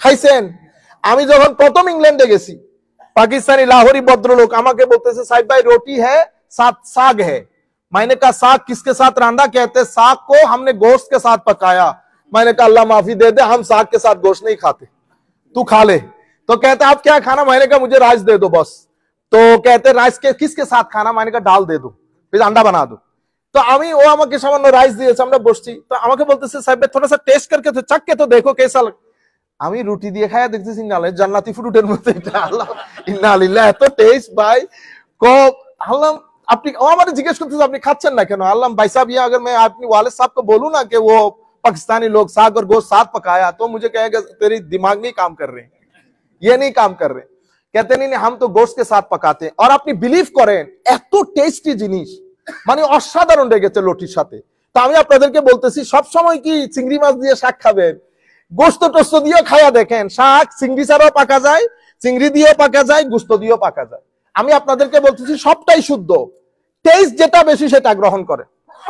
Speaker 1: খাইছেন? আমি যখন প্রথম ইংল্যান্ডে গেছি, পাকিস্তানি লাহোরি ভদ্রলোক আমাকে বলতেছে, সাহেব ভাই রোটি है साथ साग है। मैंने कहा साग किसके साथ रांधा? कहते साग को हमने गोश्त के साथ पकाया। मैंने कहा अल्लाह माफी दे दे, हम साग के साथ गोश्त नहीं खाते, तू खा ले। तो कहते आप क्या खाना? मैंने कहा मुझे राइस दे दो बस। तो कहते राइस के किसके साथ खाना? मैंने कहा दाल दे दो, फिर अंडा बना दो। तो আমি ও আমাকে সামান্য রাইস দিয়েছে, আমরা বসছি, তো আমাকে বলতেছে সাহেব थोड़ा सा टेस्ट करके तो चख के तो देखो कैसा लग। আমি রুটি দিয়ে খায়া দেখতেছি নালে জান্নাতি ফ্রুটের মতো, এটা আল্লাহ ইন্না লিল্লাহ, এত টেস্ট ভাই। को আল্লাহ আপনি ও আমারে জিজ্ঞেস করতেছে আপনি খাচ্ছেন না কেন? আল্লাহ भाई साहब ये अगर मैं अपने वालिद साहब को बोलूं ना कि वो पाकिस्तानी लोग साग और गोश्त साथ पकाया, तो मुझे कहेगा तेरी दिमाग नहीं काम कर रहे, ये नहीं काम कर रहे। कहते नहीं हम तो गोश्त के साथ पकाते हैं। और আপনি বিলিভ করেন এত টেস্টি জিনিস, মানে অসাধারণ লেগেছে লটির সাথে। তো আমি আপনাদেরকে বলতেছি সব সময় কি চিংড়ি মাছ দিয়ে শাক খাবেন? গোশত টোস্ত দিয়েও খায়া দেখেন, শাক চিংড়ি ছাড়াও পাকা যায়, চিংড়ি দিয়েও পাকা যায়, গোশত দিয়েও পাকা যায়। আমি আপনাদেরকে বলতেছি সবটাই শুদ্ধ, টেস্ট যেটা বেশি সেটা গ্রহণ করে।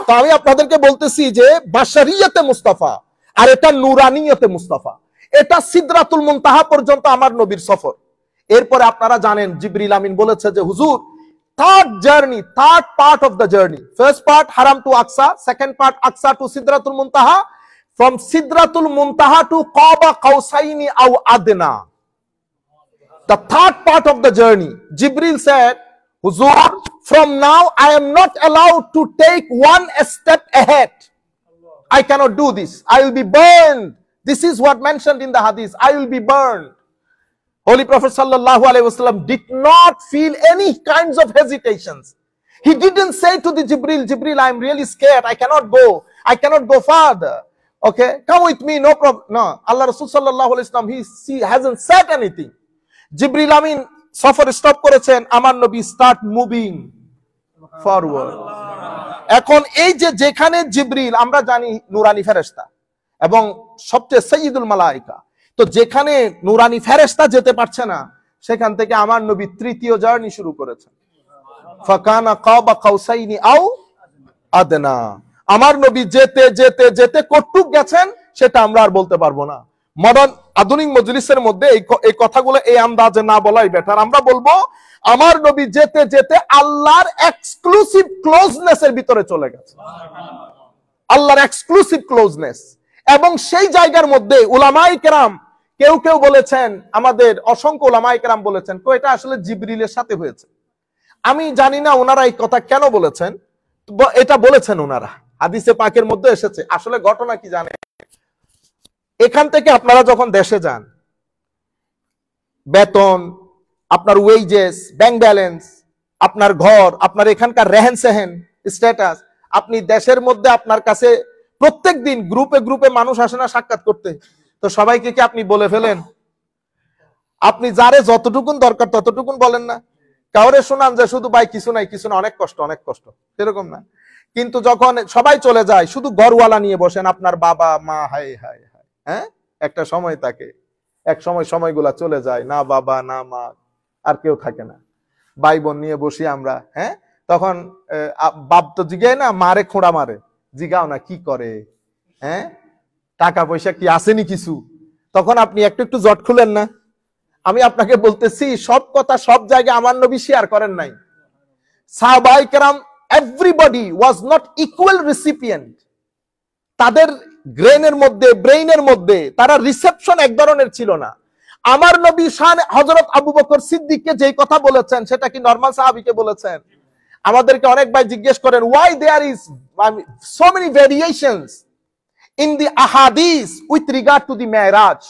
Speaker 1: তো আমি আপনাদেরকে বলতেছি যে বাশারিয়তে মুস্তাফা আর এটা নুরানিয়তে মুস্তাফা, এটা সিদরাতুল মুনতাহা পর্যন্ত আমার নবীর সফর। এরপরে আপনারা জানেন জিবরিল আমিন বলেছে যে হুজুর third journey, third part of the journey. First part Haram to Aqsa, second part Aqsa to Sidratul Muntaha, from Sidratul Muntaha to Qaba Qausaini aw Adna. The third part of the journey, Jibril said, Huzur, from now I am not allowed to take one step ahead. I cannot do this. I will be burned. This is what mentioned in the hadith. I will be burned. Holy Prophet sallallahu alaihi wasallam did not feel any kinds of hesitations. He didn't say to the Jibril, I am really scared, I cannot go farther. Okay, come with me, no problem. No, Allah Rasul sallallahu alaihi wasallam, he hasn't said anything. Jibril Amin safar stop করেছেন, আমার নবী start moving forward. এখন এই যে যেখানে জিবরিল, আমরা জানি নুরানি ফেরেশতা এবং সবচেয়ে সাইয়্যিদুল মালায়েকা, তো যেখানে নুরানি ফেরেশতা যেতে পারছে না, সেখান থেকে আমার নবী তৃতীয় জার্নি শুরু করেছেন। ফাকানা কাবা কাউসাইনি আও আদনা। আমার নবী যেতে যেতে যেতে কতটুক গেছেন সেটা আমরা আর বলতে পারবো না। মডার্ন আধুনিক মজলিসের মধ্যে এই কথাগুলো এই আন্দাজে না বলাই বেটার। আমরা বলবো আমার নবী যেতে যেতে আল্লাহর এক্সক্লুসিভ ক্লোজনেস এর ভিতরে চলে গেছে, আল্লাহর এক্সক্লুসিভ ক্লোজনেস। এবং সেই জায়গার মধ্যে উলামায়ে কেরাম কেউ কেউ বলেছেন, আমাদের অসংখ্য উলামায়ে কেরাম বলেছেন তো এটা আসলে জিবরিলের সাথে হয়েছে। আমি জানি না ওনারা এই কথা কেন বলেছেন, এটা বলেছেন ওনারা, হাদিসে পাকের মধ্যে এসেছে। আসলে ঘটনা কি জানেন, এখান থেকে আপনারা যখন দেশে যান, বেতন, আপনার ওয়েজেস, ব্যাংক ব্যালেন্স, আপনার ঘর, আপনার এখানকার রেহেন সেহেন, স্ট্যাটাস, আপনি দেশের মধ্যে আপনার কাছে প্রত্যেক দিন গ্রুপে গ্রুপে মানুষ আসে না সাক্ষাৎ করতে, তো সবাইকে কি আপনি বলে ফেলেন? আপনি যারে যতটুকুন দরকার ততটুকুন বলেন না? কাউরে শোনান যে শুধু ভাই কিছু নাই কিছু না, অনেক কষ্ট অনেক কষ্ট, সেরকম না। কিন্তু যখন সবাই চলে যায় শুধু ঘরওয়ালা নিয়ে বসেন, আপনার বাবা মা, হাই হাই হাই, হ্যাঁ, একটা সময় থাকে, এক সময় সময়গুলা চলে যায়, না বাবা না মা আর কেউ থাকে না, ভাই বোন নিয়ে বসি আমরা, হ্যাঁ, তখন বাপ তো জিগায় না, মারে খোঁড়া মারে, জিগাও না কি করে, হ্যাঁ, টাকা পয়সা কি আসেনি কিছু, তখন আপনি একটু একটু জট খুলেন না? আমি আপনাকে বলতেছি সব কথা সব জায়গায় আমার নবী শেয়ার করেন নাই। সাহাবায়ে কেরাম everybody was not equal recipient. তাদের ব্রেইনের মধ্যে তারা রিসেপশন এক ধরনের ছিল না। আমার নবী শান হযরত আবু বকর সিদ্দিককে যেই কথা বলেছেন সেটা কি নরমাল সাহাবীকে বলেছেন? আমাদেরকে অনেক ভাই জিজ্ঞেস করেন why there is so many variations in the ahadith with regard to the Mi'raj.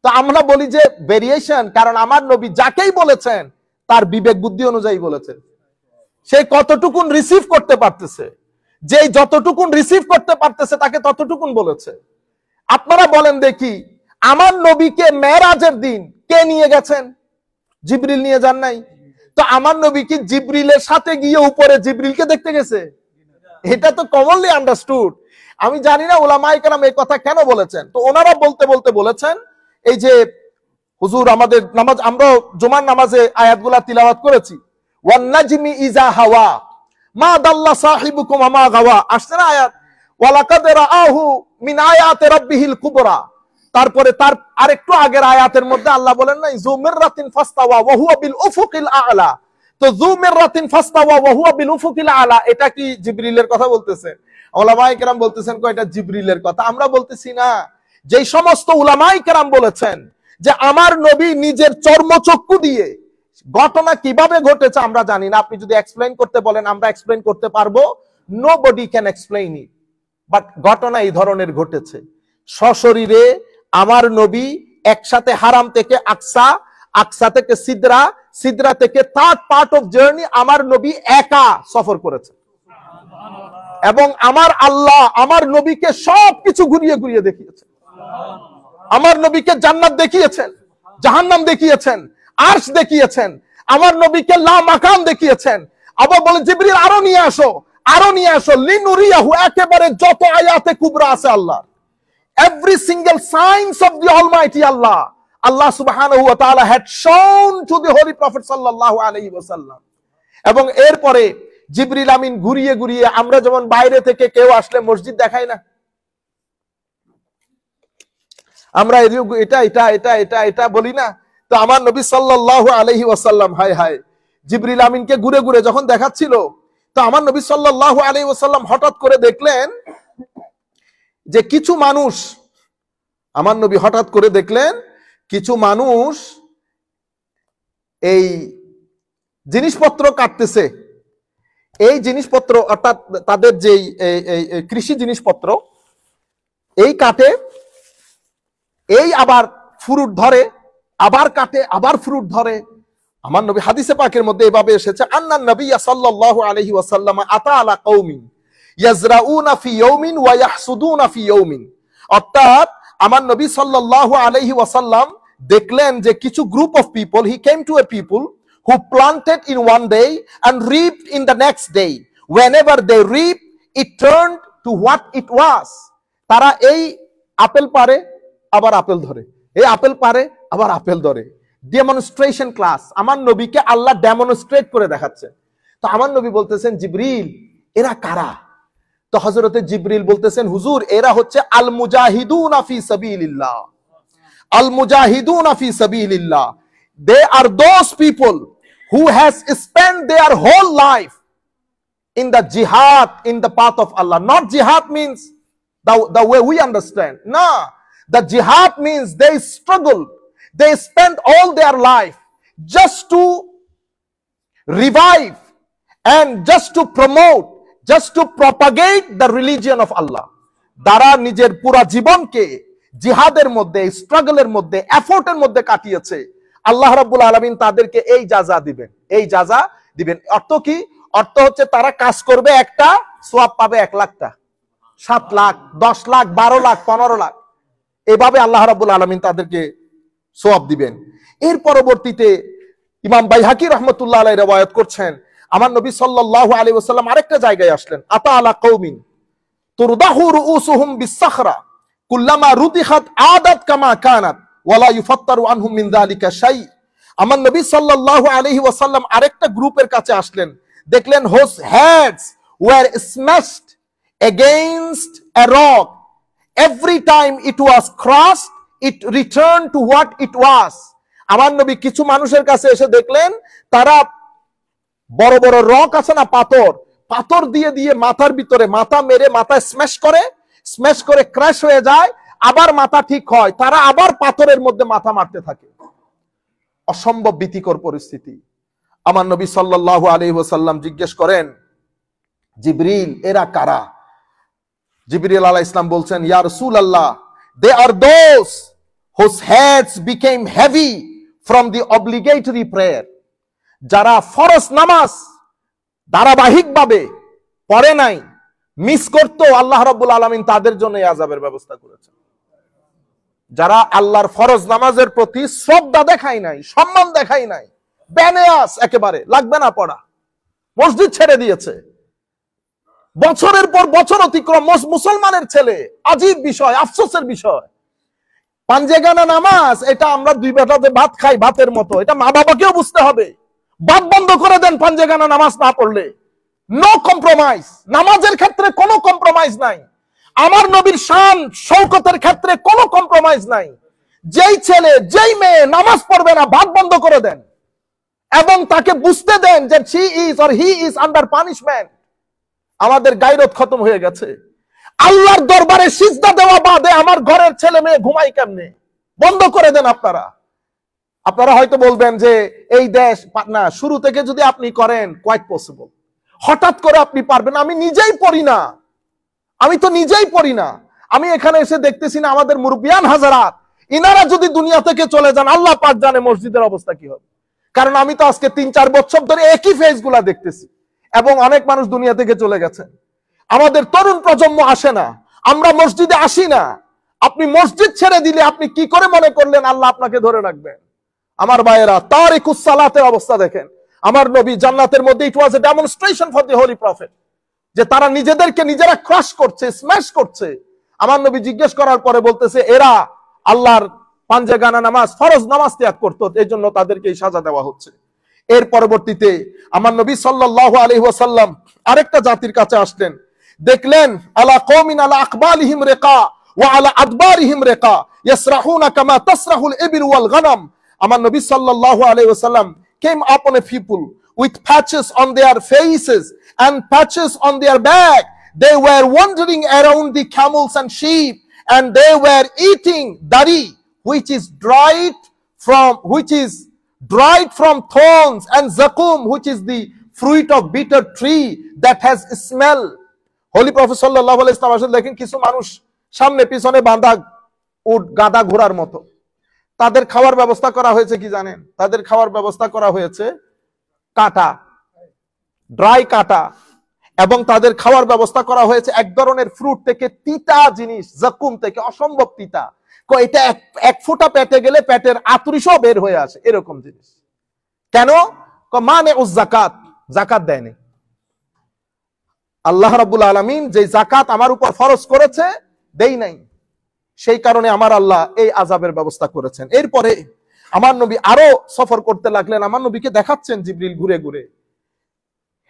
Speaker 1: তো আমরা বলি যে ভেরিয়েশন, কারণ আমার নবী যাকেই বলেছেন তার বিবেক বুদ্ধি অনুযায়ী বলেছেন, সে কতটুকুন রিসিভ করতে পারতেছে, যে যতটুকুন রিসিভ করতে পারতেছে তাকে ততটুকুন বলেছে। আপনারা বলেন দেখি, আমার নবীকে মেরাজের দিন কে নিয়ে গেছেন? জিবরিল নিয়ে যান নাই। তো আমার নবী কি জিবরিলের সাথে গিয়ে উপরে জিবরিলকে দেখতে গেছে? এটা তো কমনলি আন্ডারস্টুড। আমি জানি না উলামায়ে কেরাম এই কথা কেন বলেছেন। তো ওনারা বলতে বলতে বলেছেন, এই যে হুজুর আমাদের নামাজ, আমরা জুমার নামাজে আয়াতগুলা তিলাওয়াত করেছি, ওয়ান নাজমি ইজা হাওয়া মা দাল্লা সাহিবুকুম আমা গাওয়া, আসছে না আয়াত, ওয়ালাকাদ রাআহু মিন আয়াতি রাব্বিহিল কুবরা। তারপরে তার আরেকটু আগের আয়াতের মধ্যে আল্লাহ বলেন নাই যুমিররাতিন ফাস্তাওয়া ওয়া হুয়া বিল উফুকিল আ'লা। তো যুমিররাতিন ফাস্তাওয়া ওয়া হুয়া বিল উফুকিল আ'লা, এটা কি জিবরিলের কথা বলতেছে? উলামায়ে কেরাম বলতেছেন এটা জিবরিলের কথা। আমরা বলতেছি না। যেই সমস্ত উলামায়ে কেরাম বলেছেন যে আমার নবী নিজের চর্মচক্ষু দিয়ে, ঘটনা কিভাবে ঘটেছে আমরা জানি না, আপনি যদি এক্সপ্লেইন করতে বলেন আমরা এক্সপ্লেইন করতে পারবো, nobody can explain it, but ঘটনা এই ধরনের ঘটেছে। সশরীরে আমার নবী একসাথে হারাম থেকে আকসা, আকসা থেকে সিদরা, সিদরা থেকে থার্ড পার্ট অফ জার্নি আমার নবী একা সফর করেছে। এবং আমার আল্লাহ আমার নবীকে সবকিছু ঘুরিয়ে ঘুরিয়ে দেখিয়েছেন। আমার নবীকে জান্নাত দেখিয়েছেন, জাহান্নাম দেখিয়েছেন, আরশ দেখিয়েছেন, আমার নবীকে লা মাকাম দেখিয়েছেন। আবার বলে জিবরিল আরো নিয়ে আসো, আরো নিয়ে আসো, লিনুরিয়াহু, একেবারে যত আয়াতে কুবরা আছে আল্লাহ, every single signs of the Almighty Allah subhanahu wa ta'ala had shown to the Holy Prophet sallallahu alayhi wa sallam. এবং এরপরে জিবরিল আমিন ঘুরিয়ে ঘুরিয়ে, আমরা যেমন বাইরে থেকে কেউ আসলে মসজিদ দেখাই না, আমরা এটা এটা এটা এটা এটা বলি না, তো আমার নবী সাল্লাল্লাহু আলাইহি ওয়াসাল্লাম হায় হায় জিবরিল আমিনকে ঘুরে ঘুরে যখন দেখাচ্ছিল, তো আমার নবী সাল্লাল্লাহু আলাইহি ওয়াসাল্লাম হঠাৎ করে দেখলেন যে কিছু মানুষ, আমার নবী হঠাৎ করে দেখলেন কিছু মানুষ এই জিনিসপত্র কাটতেছে। এই জিনিসপত্র অর্থাৎ তাদের যেই কৃষি জিনিসপত্র, এই কাটে, এই আবার ফ্রুট ধরে, আবার কাটে, আবার ফ্রুট ধরে। আমার নবী হাদিসে পাকের মধ্যে এভাবে এসেছে, আন্নান নবী সাল্লাল্লাহু আলাইহি ওয়াসাল্লাম আতা আলা কওমিন ইয়াজরাউনা ফি ইয়াউমিন ওয়া ইয়াহসুদুনা ফি ইয়াউমিন। অর্থাৎ আমার নবী সাল্লাল্লাহু আলাইহি ওয়াসাল্লাম দেখলেন যে কিছু group of people, he came to A people who planted in one day and reaped in the next day. Whenever they reap, it turned to what it was. তারা এই আপেল পারে আবার আপেল ধরে, এই আপেল পারে আবার apple ধরে। Demonstration class, আমার নবীকে আল্লাহ ডেমনস্ট্রেট করে দেখাচ্ছে। তো আমার নবী বলতেছেন জিবরিল এরা কারা? তো হযরতে জিবরিল বলতেছেন হুজুর এরা হচ্ছে আল মুজাহিদুনা ফি সাবিলিল্লাহ, আল মুজাহিদুনা ফি সাবিলিল্লাহ। They are those people who has spent their whole life in the jihad, in the path of Allah. Not jihad means the way we understand. No, the jihad means they struggled. They spent all their life just to revive and just to promote, just to propagate the religion of Allah. তারা নিজের পুরা জীবনকে জিহাদের মধ্যে, স্ট্রাগলের মধ্যে, এফোর্টের মধ্যে কাটিয়েছে। আল্লাহ রাব্বুল আলামিন তাদেরকে এই যাজা দিবেন, এই যাজা দিবেন। অর্থ কি? অর্থ হচ্ছে তারা কাজ করবে একটা, সওয়াব পাবে 1 লাখটা, 7 লাখ, 10 লাখ, 12 লাখ, 15 লাখ, এভাবে আল্লাহ রাব্বুল আলামিন তাদেরকে সওয়াব দিবেন। এর পরবর্তীতে ইমাম বাইহাকি রাহমাতুল্লাহ আলাইহি রওয়ায়াত করছেন, আমার নবী সাল্লাল্লাহু আলাইহি ওয়াসাল্লাম আরেকটা জায়গায় আসলেন, আতা আলা কওমিন তুরদাহু রুউসুহুম বিসসাখরা কুল্লামা রুদিখাত আদাত কামা কানাত ওয়ালা ইউফাত্তারু আনহুম মিন যালিকা শাই। আমার নবী সাল্লাল্লাহু আলাইহি ওয়াসাল্লাম আরেকটা গ্রুপের কাছে আসলেন, দেখলেন whose heads were smashed against a rock, every time it was crossed it return to what it was. আমার নবী কিছু মানুষের কাছে এসে দেখলেন তারা বড় বড় রক আছে না, পাথর, পাথর দিয়ে দিয়ে মাথার ভিতরে মাথা মেরে মাথা স্ম্যাশ করে ক্র্যাশ হয়ে যায়, আবার মাথা ঠিক হয়, তারা আবার পাথরের মধ্যে মাথা মারতে থাকে। অসম্ভব ভীতিকর পরিস্থিতি। আমার নবী সাল্লাল্লাহু আলাইহি ওয়াসাল্লাম জিজ্ঞেস করেন জিবরিল এরা কারা? জিবরিল আলাইহিস সালাম বলছেন ইয়া রাসূলুল্লাহ, they are those whose heads became heavy from the obligatory prayer. যারা ফরজ নামাজ ধারাবাহিকভাবে পড়ে নাই, মিস করতো, আল্লাহ রাব্বুল আলামিন তাদের জন্য এই আযাবের ব্যবস্থা করেছেন। যারা আল্লাহর ফরজ নামাজের প্রতি শ্রদ্ধা দেখায় নাই, সম্মান দেখায় নাই, বেনেয়াস, একেবারে লাগবে না পড়া, মসজিদ ছেড়ে দিয়েছে, বছরের পর বছর অতিক্রম, মুসলমানের ছেলে, আজীব বিষয়, আফসোসের বিষয়। পাঞ্জেগানা নামাজ, এটা আমরা দুই বেটাতে ভাত খাই, ভাতের মতো, এটা মা বাবাকেও বুঝতে হবে। ভাত বন্ধ করে দেন পাঞ্জেগানা নামাজ না পড়লে। নো কম্প্রোমাইজ, নামাজের ক্ষেত্রে কোনো কম্প্রোমাইজ নাই। আমার নবীর শান শৌকতের ক্ষেত্রে কোনো কম্প্রোমাইজ নাই। যেই ছেলে যেই মেয়ে নামাজ পড়বে না, ভাত বন্ধ করে দেন এবং তাকে বুঝতে দেন যে she is or he is under punishment। আমাদের গায়রত খতম হয়ে গেছে। আল্লাহর দরবারে সিজদা দেওয়া বাদে আমার ঘরের ছেলে মেয়ে ঘুমাই কেমনে? বন্ধ করে দেন আপনারা। আপনারা হয়তো বলবেন যে এই দেশ না, শুরু থেকে যদি আপনি করেন কোয়াইট পসিবল। হঠাৎ করে আপনি পারবেন? আমি নিজেই পড়ি না, আমি তো নিজেই পড়ি না। আমি এখানে এসে দেখতেছি না আমাদের মুরব্বিয়ান হাজারাত, ইনারা যদি দুনিয়া থেকে চলে যান, আল্লাহ পাক জানে মসজিদের অবস্থা কি হবে। কারণ আমি তো আজকে 3-4 বছর ধরে একই ফেজ গুলা দেখতেছি এবং অনেক মানুষ দুনিয়া থেকে চলে গেছেন। আমাদের তরুণ প্রজন্ম আসে না, আমরা মসজিদে আসি না। আপনি মসজিদ ছেড়ে দিলে আপনি কি করে মনে করলেন আল্লাহ আপনাকে ধরে রাখবেন? আমার ভাইয়েরা, তারিকুস সালাতের অবস্থা দেখেন। আমার নবী জান্নাতের মধ্যে, it was a demonstration for the holy prophet, যে তারা নিজেদেরকে নিজেরা ক্রাশ করছে, স্ম্যাশ করছে। আমার নবী জিজ্ঞেস করার পরে বলতেছে এরা আল্লাহর পাঞ্জেগানা নামাজ, ফরজ নামাজ ত্যাগ করতো, এই জন্য তাদেরকে এই সাজা দেওয়া হচ্ছে। এর পরবর্তীতে আমার নবী সাল্লাল্লাহু আলাইহি ওয়াসাল্লাম আরেকটা জাতির কাছে আসলেন, দেখলেন আলা কওমিন আলা আকবালিহিম রিকা ওয়া আলা আদবারিহিম রিকা ইয়াসরাহুনা কামা তাসরাহুল ইবিল ওয়াল গানাম। আমার নবী সাল্লাল্লাহু আলাইহি ওয়াসাল্লাম came upon a people with patches on their faces and patches on their back. They were wandering around the camels and sheep, and they were eating dari, which is dried from thorns, and zakum, which is the fruit of bitter tree that has smell. Holy Prophet sallallahu alaihi wasallam দেখেন কিছু মানুষ সামনে পিছনে বাঁধা উট, গাদা ঘোড়ার মতো। তাদের খাওয়ার ব্যবস্থা করা হয়েছে কি জানেন? তাদের খাওয়ার ব্যবস্থা করা হয়েছে কাটা, ড্রাই কাটা, এবং তাদের খাওয়ার ব্যবস্থা করা হয়েছে এক ধরনের ফ্রুট থেকে, তিতা জিনিস, জাকুম থেকে, অসম্ভব তিতা। এটা এক ফোঁটা পেটে গেলে পেটের আতুরিশও বের হয়ে আসে, এরকম জিনিস। কেন? মানে ও জাকাত, জাকাত দেয়নি। আল্লাহ রাব্বুল আলামিন যে জাকাত আমার উপর ফরজ করেছে দেই নাই, সেই কারণে আমার আল্লাহ এই আযাবের ব্যবস্থা করেছেন। এরপরে আমার নবী আরো সফর করতে লাগলেন। আমার নবীকে দেখাচ্ছেন জিবরিল ঘুরে ঘুরে।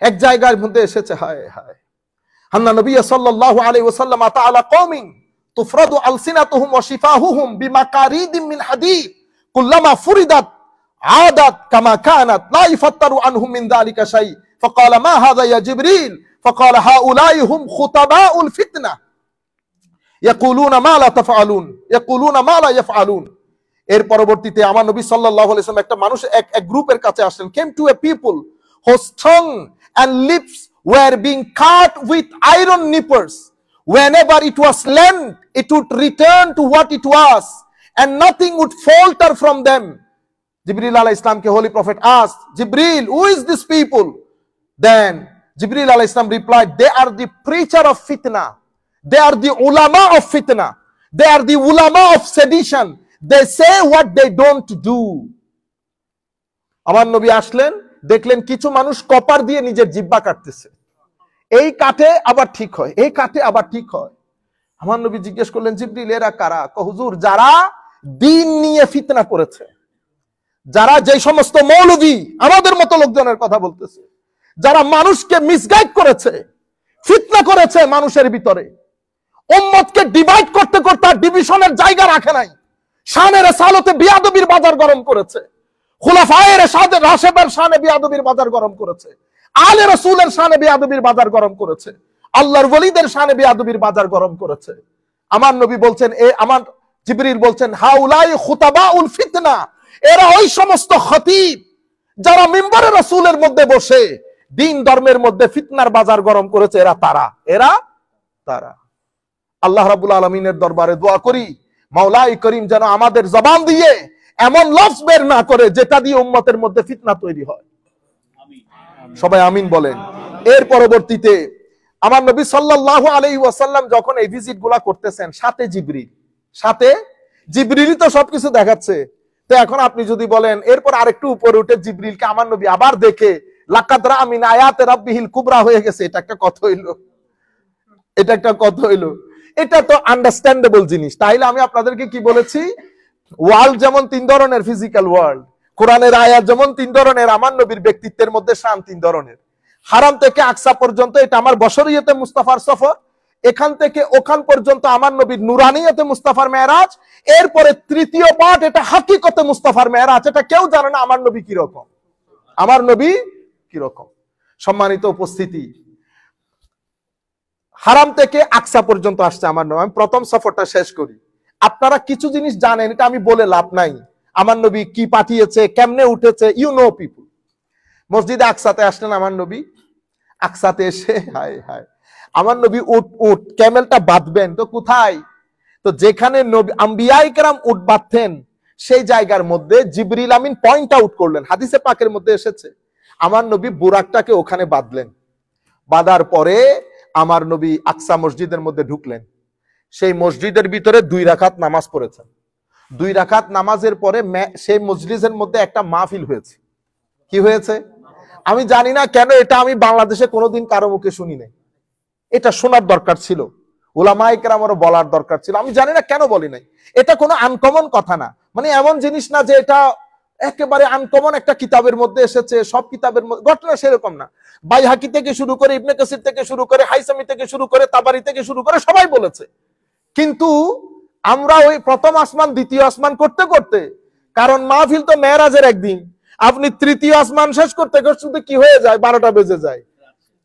Speaker 1: এক জায়গার মধ্যে এসেছে, হায় হায়, আন্না নবী সাল্লাল্লাহু আলাইহি ওয়াসাল্লাম আতা আলা কওমিন তুফরাদু আলসিনাতুহুম ওয়া শিফাহুহুম বিমাকারিদিম মিন হাদীদ কুল্লামা ফুরিদাত আদাত কামা কানাত লা ইফতারু আনহুম মিন যালিকা শাই ফাকালা মা হাযা ইয়া জিবরিল ফাকালা হাউলাই হুম খুতাবাউল ফিতনা ইয়াকুলুনা মা লা তাফআলুন ইয়াকুলুনা মা লা ইয়াফআলুন। এর পরবর্তীতে আমার নবী সাল্লাল্লাহু আলাইহি ওয়াসাল্লাম একটা মানুষ এক গ্রুপের কাছে আসলেন, came to a people whose tongue and lips were being cut with iron nippers. Whenever it was lent, it would return to what it was, and nothing would falter from them. Jibril alayhi salam ke holy prophet asked, Jibril, who is this people? Then Jibril alayhi salam replied, they are the preacher of fitna, they are the ulama of fitna, they are the ulama of sedition, they say what they don't do. আমার নবী আসলেন, দেখলেন কিছু মানুষ copper দিয়ে নিজের জিহ্বা কাটতেছে। এই কাটে আবার ঠিক হয়, এই কাটে আবার ঠিক হয়। আমার নবী জিজ্ঞেস করলেন, জিবরিল এরা কারা? হুজুর, যারা দ্বীন নিয়ে ফিতনা করেছে, যারা যে সমস্ত মৌলভী আমাদের মতো লোকজনের কথা বলতেছে, যারা মানুষকে মিসগাইড করেছে, ফিতনা করেছে মানুষের ভিতরে, উম্মতকে ডিভাইড করতে করতে ডিভিশনের জায়গা রাখে নাই, শানের সালতে বিয়াদবির বাজার গরম করেছে, খুলাফায়ে রাশেদের শানে বিয়াদবির বাজার গরম করেছে, আলে রাসূলের শানে বিয়াদবির বাজার গরম করেছে, আল্লাহর ওলিদের শানে বিয়াদবির বাজার গরম করেছে। আমার নবী বলছেন, আমার জিবরিল বলছেন, হাউলাই খুতাবাউল ফিতনা, এরা ওই সমস্ত খতিব যারা মিম্বরে রাসূলের মধ্যে বসে দ্বীন ধর্মের মধ্যে ফিতনার বাজার গরম করেছে, এরা তারা। আল্লাহ রাব্বুল আলামিনের দরবারে দোয়া করি, মাওলাই করিম যেন আমাদের জবান দিয়ে এমন লফজ বের না করে যেটা দিয়ে উম্মতের মধ্যে ফিতনা তৈরি হয়। সবাই আমিন বলেন। এর পরবর্তীতে আমার নবী সাল্লাল্লাহু আলাইহি ওয়াসাল্লাম যখন এই ভিজিট গুলা করতেছেন, সাথে জিবরিলই তো সবকিছু দেখাচ্ছে। তো এখন আপনি যদি বলেন এরপর আরেকটু উপরে উঠে জিবরিলকে আমার নবী আবার দেখে লাকাদ রাআ মিন আয়াতি রাব্বিহিল কুবরা হয়ে গেছে, এটা একটা কথা হইলো? এটা একটা কথা হইলো? এটা তো আন্ডারস্ট্যান্ডেবল জিনিস। তাইলে আমি আপনাদেরকে কি বলেছি, ওয়ার্ল্ড যেমন 3 ধরনের, ফিজিক্যাল ওয়ার্ল্ড, কোরআনের আয়াত যেমন 3 ধরনের, আমার নবীর ব্যক্তিত্বের মধ্যে শান 3 ধরনের। হারাম থেকে আকসা পর্যন্ত এটা আমার বশরিয়তে মুস্তাফার সফর, এখান থেকে ওখান পর্যন্ত আমার নবীর নুরানিয়তে মুস্তাফার মেরাজ, এরপরে তৃতীয় পার্ট এটা হাকিকতে মুস্তাফার মেরাজ। এটা কেউ জানে না আমার নবী কি রকম, আমার নবী কি রকম। সম্মানিত উপস্থিতি, হারাম থেকে আকসা পর্যন্ত আসছে আমার নবী। আমি প্রথম সফরটা শেষ করি। আপনারা কিছু জিনিস জানেন, এটা আমি বলে লাভ নাই। আমার নবী কি পাঠিয়েছে, কেমনে উঠেছে, ইউ নো পিপল। মসজিদে আকসাতে আসলেন আমার নবী। আকসাতে এসে হায় হায়, আমার নবী উট ক্যামেলটা বাঁধবেন তো কোথায়? তো যেখানে নবী আম্বিয়ায়ে কেরাম উট বাঁধতেন সেই জায়গার মধ্যে জিবরিল আমিন পয়েন্ট আউট করলেন। হাদিসে পাকের মধ্যে এসেছে আমার নবী বুরাকটাকে ওখানে বাঁধলেন। বাঁধার পরে আমার নবী আকসা মসজিদের মধ্যে ঢুকলেন। সেই মসজিদের ভিতরে 2 রাকাত নামাজ পড়েছেন। 2 রাকাত নামাজের পরে সেই মজলিসের মধ্যে একটা মাহফিল হয়েছে। কি হয়েছে? আমি জানি না কেন এটা আমি বাংলাদেশে কোনোদিন কারো মুখে শুনি নাই। এটা শোনার দরকার ছিল, উলামায়ে কেরামেরও বলার দরকার ছিল। আমি জানি না কেন বলি নাই। এটা কোনো আনকমন কথা না, মানে এমন জিনিস না যে এটা একেবারে আনকমন একটা কিতাবের মধ্যে এসেছে, সব কিতাবের মধ্যে ঘটনা সেরকম না। বাইহাকি থেকে শুরু করে, ইবনে কাসির থেকে শুরু করে, হাইসামি থেকে শুরু করে, তাবারি থেকে শুরু করে সবাই বলেছে। কিন্তু আমরা ওই প্রথম আসমান দ্বিতীয় আসমান করতে করতে, কারণ মাহফিল তো মেরাজের একদিন, আপনি তৃতীয় আসমান শেষ করতে করতে কি হয়ে যায়, 12টা বেজে যায়।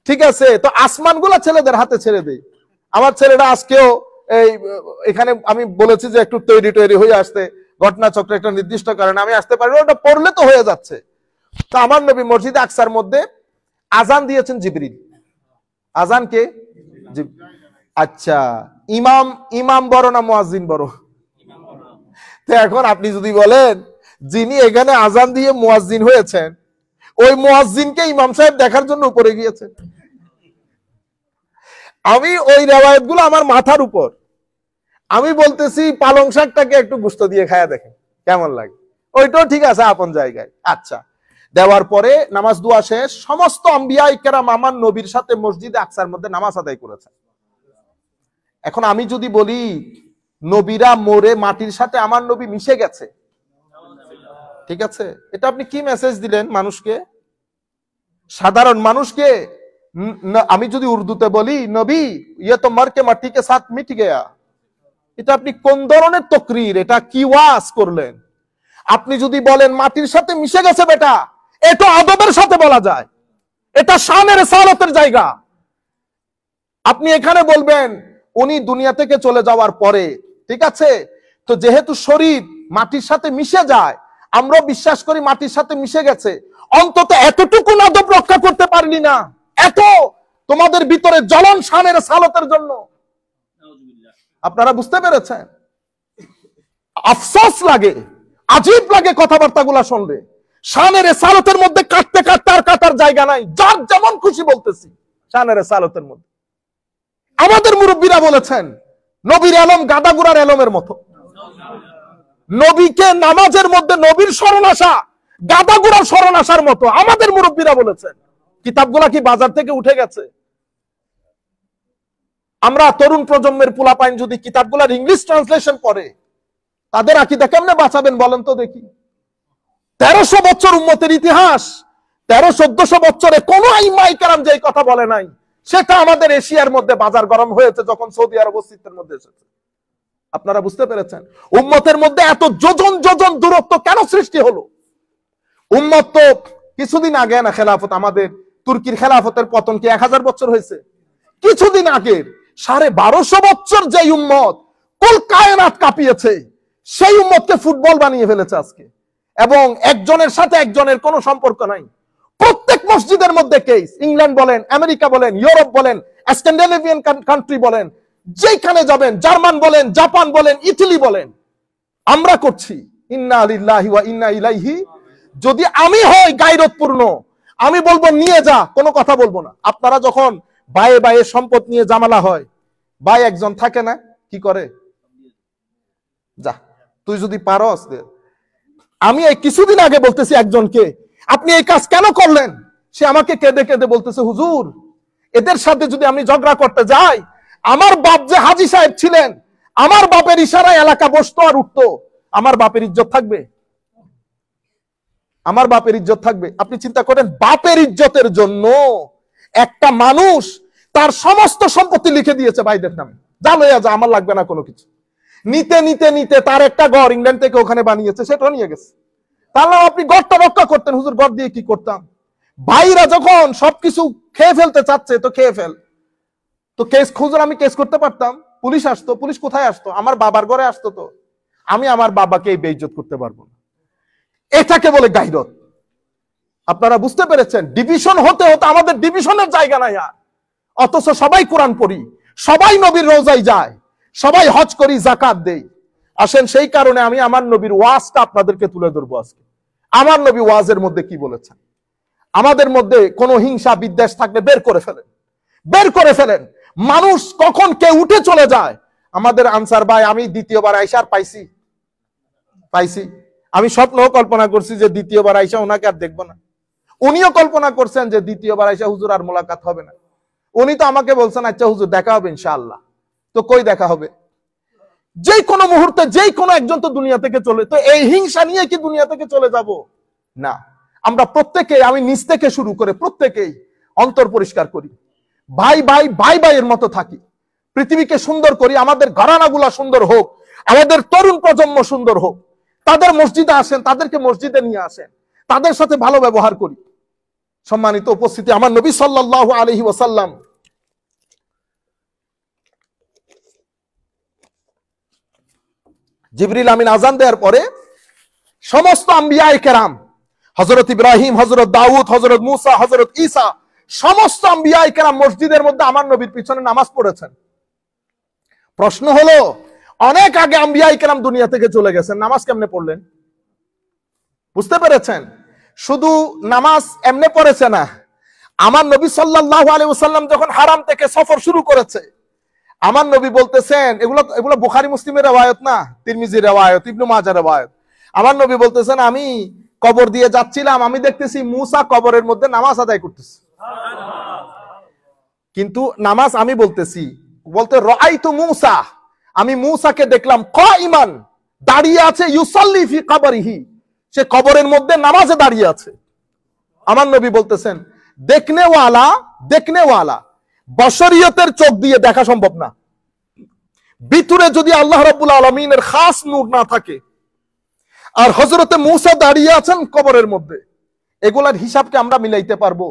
Speaker 1: ঠিক আছে, তো আসমান গুলা ছেলেদের হাতে ছেড়ে দেই। আমার ছেলেরা আজকেও এই এখানে আমি বলেছি যে একটু তৈরি হয়ে আসতে, ঘটনা চক্রে একটা নির্দিষ্ট কারণে আমি আসতে পারি, ওটা পড়লে তো হয়ে যাচ্ছে। তো আমার নবী মসজিদে আকসার মধ্যে আজান দিয়েছেন জিবরিল। আজান কে? আচ্ছা, ইমাম বড় না মুয়াজ্জিন বড়? তো এখন আপনি যদি বলেন যিনি এখানে আজান দিয়ে মুয়াজ্জিন হয়েছেন, ওই মুয়াজ্জিনকে ইমাম সাহেব দেখার জন্য উপরে গিয়েছেন। আমি ওই রেওয়ায়েতগুলো আমার মাথার উপর, আমি বলতেছি পালং শাকটাকে একটু গোশত দিয়ে খায়া দেখেন কেমন লাগে। ওইটাও ঠিক আছে আপন জায়গায়। আচ্ছা, দেওয়ার পরে নামাজ দোয়া শেষ। সমস্ত আম্বিয়ায়ে কেরাম আমার নবীর সাথে মসজিদে আকসার মধ্যে নামাজ আদায় করেছেন। এখন আমি যদি বলি নবীরা মরে মাটির সাথে আমার নবী মিশে গেছে, ঠিক আছে, এটা আপনি কি মেসেজ দিলেন মানুষকে, সাধারণ মানুষকে? আমি যদি উর্দুতে বলি নবী ইয়ে তো মরকে মাটি কে সাথ মিট গয়া, এটা আপনি কোন ধরনের তকরির, এটা কি ওয়াজ করলেন? আপনি যদি বলেন মাটির সাথে মিশে গেছে বেটা, এটা আদবের সাথে বলা যায়, এটা শানের রিসালাতের জায়গা। আপনি এখানে বলবেন উনি দুনিয়া থেকে চলে যাওয়ার পরে, ঠিক আছে, তো যেহেতু শরীর মাটির সাথে মিশে যায়, আমরা বিশ্বাস করি মাটির সাথে মিশে গেছে, অন্তত এতটুকু আদব রক্ষা করতে পারলি না, এত তোমাদের ভিতরে জ্বলন শানের রিসালাতের জন্য। আপনারা বুঝতে পেরেছেন? আফসোস লাগে, আজীব লাগে কথাবার্তাগুলো শুনলে। শানের রিসালাতের মধ্যে কাটতে কাটতে আর কাটার জায়গা নাই, যার যেমন খুশি বলতেছি শানের রিসালাতের মধ্যে। আমাদের মুরব্বীরা বলেছেন নবীর এলম গাদাগুড়ার এলমের মতো। নবীকে নামাজের মধ্যে নবীর স্মরণ আসা গাদাগুড়ার স্মরণ আসার মতো আমাদের মুরব্বীরা বলেছেন। কিতাবগুলা কি বাজার থেকে উঠে গেছে? আমরা তরুণ প্রজন্মের পোলাপাইন যদি কিতাবগুলার ইংলিশ ট্রান্সলেশন পড়ে, তাদের আকীদা কেমনে বাঁচাবেন বলেন তো দেখি? 1300 বছর উম্মতের ইতিহাস, 1300-1400 বছরে কোন আইম্মায়ে কেরাম যে কথা বলে নাই, সেটা আমাদের এশিয়ার মধ্যে বাজার গরম হয়েছে যখন সৌদি আরব অস্তিত্বের মধ্যে এসেছে। আপনারা বুঝতে পেরেছেন উম্মতের মধ্যে এত যোজন যোজন দূরত্ব কেন সৃষ্টি হলো? উম্মত তো কিছুদিন আগে না খেলাফত, আমাদের তুর্কির খেলাফতের পতন কি 1000 বছর হয়েছে? কিছুদিন আগে 1250 বছর যে উম্মত কুল কায়নাত কাঁপিয়েছে, সেই উম্মতকে ফুটবল বানিয়ে ফেলেছে আজকে, এবং একজনের সাথে একজনের কোনো সম্পর্ক নাই। প্রত্যেক মসজিদের মধ্যে কেস, ইংল্যান্ড বলেন, আমেরিকা বলেন, ইউরোপ বলেন, স্ক্যান্ডিনেভিয়ান কান্ট্রি বলেন, যেখানে যাবেন, জার্মান বলেন, জাপান বলেন, ইতালি বলেন, আমরা করছি। ইন্না লিল্লাহি ওয়া ইন্না ইলাইহি। যদি আমি হই গায়রতপূর্ণ, আমি বলবো নিয়ে যা, কোনো কথা বলবো না। আপনারা যখন বায়ে বায়ে সম্পদ নিয়ে জামালা হয়, ভাই একজন থাকে না, কি করে, যা তুই যদি পারস। আমি এই কিছুদিন আগে বলতেছি একজনকে, আপনি এই কাজ কেন করলেন? সে আমাকে কেঁদে কেঁদে বলতেছে, হুজুর এদের সাথে যদি আমি ঝগড়া করতে যাই, আমার বাপ যে হাজী সাহেব ছিলেন, আমার বাপের ইশারায় এলাকা বসতো আর উঠতো, আমার বাপের ইজ্জত থাকবে? আমার বাপের ইজ্জত থাকবে? আপনি চিন্তা করেন, বাপের ইজ্জতের জন্য একটা মানুষ তার সমস্ত সম্পত্তি লিখে দিয়েছে ভাইদের নামে, যা লইয়া যা, আমার লাগবে না কোনো কিছু। নিতে নিতে নিতে তার একটা ঘর ইংল্যান্ড থেকে ওখানে বানিয়েছে, সেটাও নিয়ে গেছে। তাহলে আপনি ঘরটা রক্ষা করতেন, হুজুর ঘর দিয়ে কি করতাম? ভাইরা যখন সবকিছু খেয়ে ফেলতে চাচ্ছে, তো খেয়ে ফেল, তো কেস খুঁজুর, আমি কেস করতে পারতাম, পুলিশ আসতো। পুলিশ কোথায় আসতো? আমার বাবার ঘরে আসতো। তো আমি আমার বাবাকে এই বেইজ্জত করতে পারবো না। এটাকে বলে গায়রত। আপনারা বুঝতে পেরেছেন? ডিভিশন হতে হতে আমাদের ডিভিশনের জায়গা নাই আর। অথচ সবাই কোরআন পড়ি, সবাই নবীর রোজায় যায়, সবাই হজ করি, জাকাত দেই। আসেন, সেই কারণে আমি আমার নবীর ওয়াজটা আপনাদেরকে তুলে ধরবো আজকে। আমার নবী ওয়াজের মধ্যে কি বলেছেন? আমাদের মধ্যে কোন হিংসা বিদ্বেষ থাকলে বের করে ফেলেন, বের করে ফেলেন। মানুষ কখন কে উঠে চলে যায়। আমাদের আনসার ভাই, আমি দ্বিতীয়বার আইসা আর পাইছি। আমি স্বপ্নও কল্পনা করছি যে দ্বিতীয়বার আইসা ওনাকে আর দেখবো না। উনিও কল্পনা করছেন যে দ্বিতীয়বার আইসা হুজুর আর মোলাকাত হবে না। উনি তো আমাকে বলছেন, আচ্ছা হুজুর দেখা হবে ইনশাআল্লাহ। তো কই দেখা হবে? যে কোনো মুহূর্তে যে কোনো একজন তো দুনিয়া থেকে চলে, তো এই হিংসা নিয়ে কি দুনিয়া থেকে চলে যাব? না। আমরা প্রত্যেকে, আমি নিজ থেকে শুরু করে প্রত্যেকেই অন্তর পরিষ্কার করি, ভাই ভাই ভাই ভাইয়ের মতো থাকি, পৃথিবীকে সুন্দর করি, আমাদের ঘরানাগুলা সুন্দর হোক, আমাদের তরুণ প্রজন্ম সুন্দর হোক। তাদের মসজিদে আসেন, তাদেরকে মসজিদে নিয়ে আসেন, তাদের সাথে ভালো ব্যবহার করি। সম্মানিত উপস্থিতি, আমার নবী সাল্লাল্লাহু আলাইহি ওয়াসাল্লাম জিবরিল আমিন আজান দেওয়ার পরে সমস্ত আম্বিয়ায়ে কেরাম, হযরত ইব্রাহিম, হযরত দাউদ, হযরত মুসা, হযরত ঈসা, সমস্ত আম্বিয়ায়ে কেরাম মসজিদের মধ্যে আমার নবীর পিছনে নামাজ পড়েছেন। প্রশ্ন হলো, অনেক আগে আম্বিয়ায়ে কেরাম দুনিয়া থেকে চলে গেছেন, নামাজ কেমনে পড়লেন? বুঝতে পেরেছেন? শুধু নামাজ এমনে পড়েছে না, আমার নবী সাল্লাল্লাহু আলাইহি ওয়াসাল্লাম যখন হারাম থেকে সফর শুরু করেছে, আমার নবী বলতেছেন, এগুলো বুখারী মুসলিমের রওয়ায়াত না, তিরমিজির রওয়ায়াত, ইবনে মাজাহর রওয়ায়াত। আমার নবী বলতেছেন, আমি কবর দিয়ে যাচ্ছিলাম, আমি দেখতেছি মুসা কবরের মধ্যে নামাজ আদায় করতেছে। কিন্তু নামাজ আমি বলতেছি, বলতে রাআইতু মুসা, আমি মুসাকে দেখলাম কাইমান, দাঁড়িয়ে আছে, ইউসাল্লি ফি কবরিহি, সে কবরের মধ্যে নামাজে দাঁড়িয়ে আছে। আমার নবী বলতেছেন, দেখনেওয়ালা বশরিয়তের চোখ দিয়ে দেখা সম্ভব না, ভিতরে যদি আল্লাহ রাব্বুল আলামিনের খাস নূর না থাকে। আর হযরতে মুসা দাঁড়িয়ে আছেন কবরের মধ্যে, এগুলার হিসাবকে আমরা মিলাইতে পারবো?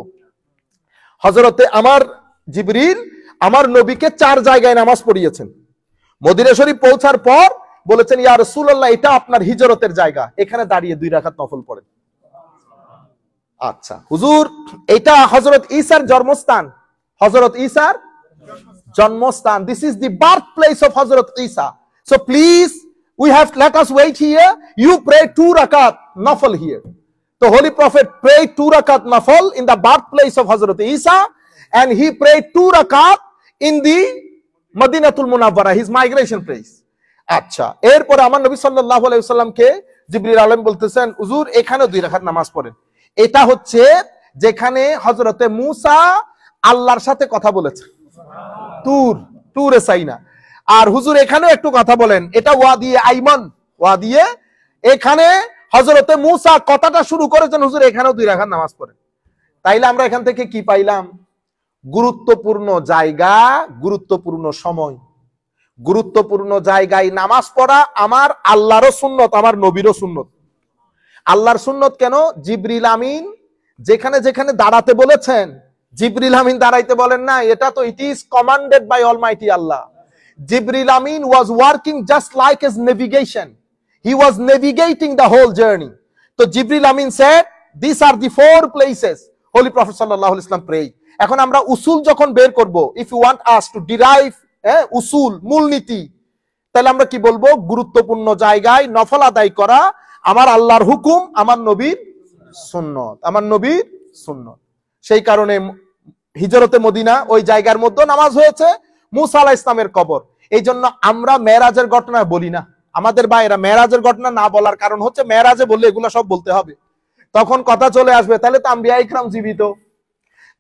Speaker 1: হযরতে আমার জিবরিল আমার নবীকে 4 জায়গায় নামাজ পড়িয়েছেন। মদিনা শরীফ পৌঁছার পর বলেছেন, ইয়া রাসূলুল্লাহ, এটা আপনার হিজরতের জায়গা, এখানে দাঁড়িয়ে 2 রাকাত নফল পড়েন। আচ্ছা হুজুর, এটা হযরত ঈসার জন্মস্থান, হযরত ঈসার জন্মস্থান, this is the birth place of Hazrat Isa, so please we have, let us wait here, you pray 2 rakat nafal here. The holy prophet prayed 2 rakat nafal in the birthplace of Hazrat Isa, and he prayed 2 rakat in the Madinatul Munawwara, his migration place. আচ্ছা, এরপর আমার নবী সাল্লাল্লাহু আলাইহি ওয়াসাল্লামকে জিবরিল আলাইহিস সালাম বলতেছেন, হুজুর এখানে 2 রাকাত নামাজ পড়েন। এটা হচ্ছে যেখানে হযরতে মুসা আল্লাহর সাথে কথা বলেছে, তুরে সাইনা। আর হুজুর এখানেও একটু কথা বলেন, এটা ওয়াদিয়ে আইমান, ওয়াদিয়ে, এখানে হযরতে মুসা কথাটা শুরু করেছেন, হুজুর এখানেও 2 রাকাত নামাজ পড়েন। তাইলে আমরা এখান থেকে কি পাইলাম? গুরুত্বপূর্ণ জায়গা, গুরুত্বপূর্ণ সময়, গুরুত্বপূর্ণ জায়গায় নামাজ পড়া আমার আল্লাহরও সুন্নত, আমার নবীরও সুন্নত। আল্লাহর সুন্নত কেন? জিবরিল আমিন যেখানে যেখানে দাঁড়াতে বলেছেন, জিবরিল আমিন দাঁড়াইতে বলেন না, এটা তো it is commanded by almighty Allah. Jibril Amin was working just like his navigation. He was navigating the whole journey. So Jibril Amin said, these are the 4 places Holy Prophet sallallahu alaihi wasallam prayed. এখন আমরা উসুল যখন বের করব, if you want us to derive উসুল, মূলনীতি, তাহলে আমরা কি বলবো? গুরুত্বপূর্ণ জায়গায় নফল আদায় করা আমার আল্লাহর হুকুম, আমার নবীর সুন্নত, আমার নবীর সুন্নত। সেই কারণে হিজরতে মদিনা ওই জায়গার মধ্যে নামাজ হয়েছে, মুসা আলাইহিস সালামের কবর। এই জন্য আমরা মেরাজের ঘটনা বলি না, আমাদের ভাইয়েরা মেরাজের ঘটনা না বলার কারণ হচ্ছে মেরাজে বললে এগুলা সব বলতে হবে, তখন কথা চলে আসবে তাহলে তো আম্বিয়া ইকরাম জীবিত,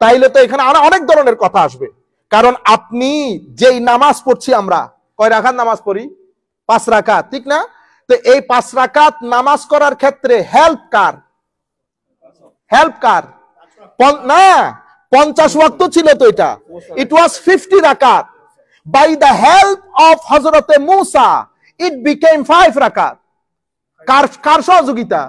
Speaker 1: তাইলে তো এখানে অনেক ধরনের কথা আসবে। কারণ আপনি যেই নামাজ পড়ছি, আমরা কয় রাকাত নামাজ পড়ি? 5 রাকাত, ঠিক না? তো এই 5 রাকাত নামাজ করার ক্ষেত্রে হেল্প কার? না, 50 ওয়াক্ত ছিল তো এটা, ইট ওয়াজ 50 রাকাত। বাই দ্য হেল্প অফ হযরতে মূসা ইট বিকেম 5 রাকাত। কার সহযোগিতা?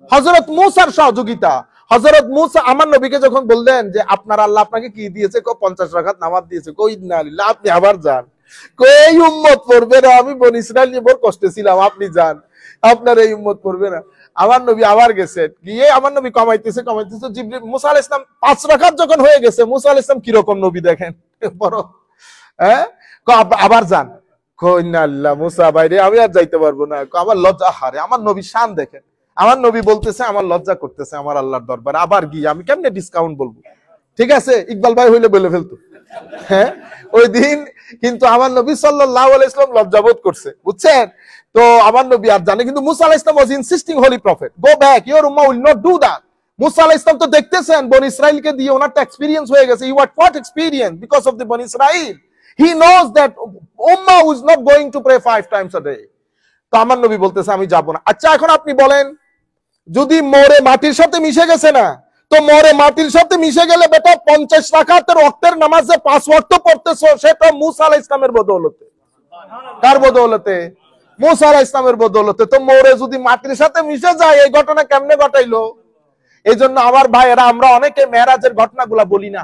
Speaker 1: হযরত মূসার সহযোগিতা। হযরত মূসা আমার নবীকে যখন বললেন যে আপনার আল্লাহ আপনাকে কি দিয়েছে, 50 রাকাত নামাজ দিয়েছে, কই ইন্না লিল্লাহ, আপনি আবার যান, কই উম্মত পড়বে না, আমি বনি ইসরাইল নিয়ে বড় কষ্টে ছিলাম, আপনি যান, আপনার এই উম্মত পড়বে না। আমার নবী আবার গেছেন, গিয়ে আমার নবী কমাইতেছে জিবরিল, মুসা আলাইহিস সালাম 5 রাকাত যখন হয়ে গেছে, মুসা আলাইহিস সালাম কি রকম নবী দেখেন, বড় আবার যান, কই ইন্না লিল্লাহ, মুসা ভাইরে আমি আর যাইতে পারবো না, আমার লজ্জা, হারে আমার নবী শান দেখেন, আমার নবী বলতেছে আমার লজ্জা করতেছে আমার আল্লাহর দরবারে, আবার গিয়ে আমি কেমনে ডিসকাউন্ট বলবো? ঠিক আছে, ইকবাল ভাই হইলে বলে ফেলতো। হ্যাঁ, ওই দিন কিন্তু আমার নবী সাল্লাল্লাহু আলাইহি ওয়াসাল্লাম লজ্জাবোধ করছে, বুঝছেন? তো আমার নবী আর জানে, কিন্তু মুসা আলাইহিস সালাম was insisting holy prophet, go back, your উম্মাহ will not do that. Musa আলাইহিস সালাম তো দেখতেছেন বনি ইসরাইলকে দিয়ে ওনার তো এক্সপেরিয়েন্স হয়ে গেছে, you are what experience because of the বনি ইসরাইল, হি নোজ দ্যাট উম্মাহ is not going to pray 5 times a day. তো আমার নবী বলতেছে আমি যাব না। আচ্ছা, এখন আপনি বলেন, যদি মরে মাটির সাথে মিশে গেছে না, তো মরে মাটির সাথে মিশে গেলে বেটা 50 রাকাতের ওয়াক্তের নামাজে 5 ওয়াক্ত পড়তেছো, সেটা মুসা আলাইহিস সালামের বদৌলতে। কার বদৌলতে? মুসা আলাইহিস সালামের বদৌলতে। তো মরে যদি মাটির সাথে মিশে যায়, এই ঘটনা কেমনে ঘটাইলো? এই জন্য আমার ভাইয়েরা, আমরা অনেকে মেরাজের ঘটনাগুলা বলি না,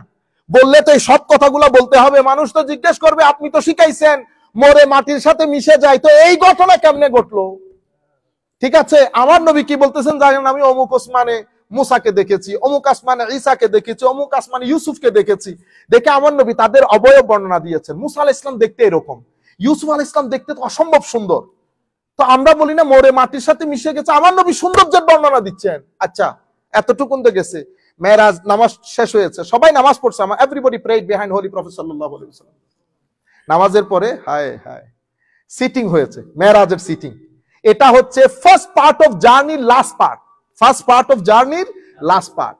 Speaker 1: বললে তো এই সব কথাগুলা বলতে হবে। মানুষ তো জিজ্ঞেস করবে আপনি তো শিখাইছেন মরে মাটির সাথে মিশে যায়, তো এই ঘটনা কেমনে ঘটলো? ঠিক আছে, আমার নবী কি বলতেছেন জানেন? আমি অমুক আসমানে মুসাকে দেখেছি, অমুক আসমানে ঈসাকে দেখেছি, অমুক আসমানে ইউসুফকে দেখেছি। দেখে আমার নবী তাদের অবয়ব বর্ণনা দিয়েছেন। মুসা আলাইহিস সালাম দেখতে এরকম, ইউসুফ আলাইহিস সালাম দেখতে তো অসম্ভব সুন্দর। তো আমরা বলি না মরে মাটির সাথে মিশে গেছে, আমার নবী সৌন্দর্যের বর্ণনা দিচ্ছেন। আচ্ছা, এতটুকুন তো গেছে, মেরাজ নামাজ শেষ হয়েছে, সবাই নামাজ পড়ছে, everybody prayed behind holy prophet সাল্লাল্লাহু আলাইহি ওয়াসাল্লাম। নামাজের পরে হায় হায় সিটিং হয়েছে, মেরাজের সিটিং। এটা হচ্ছে ফার্স্ট পার্ট অফ জার্নির last part, first part of জার্নির লাস্ট পার্ট।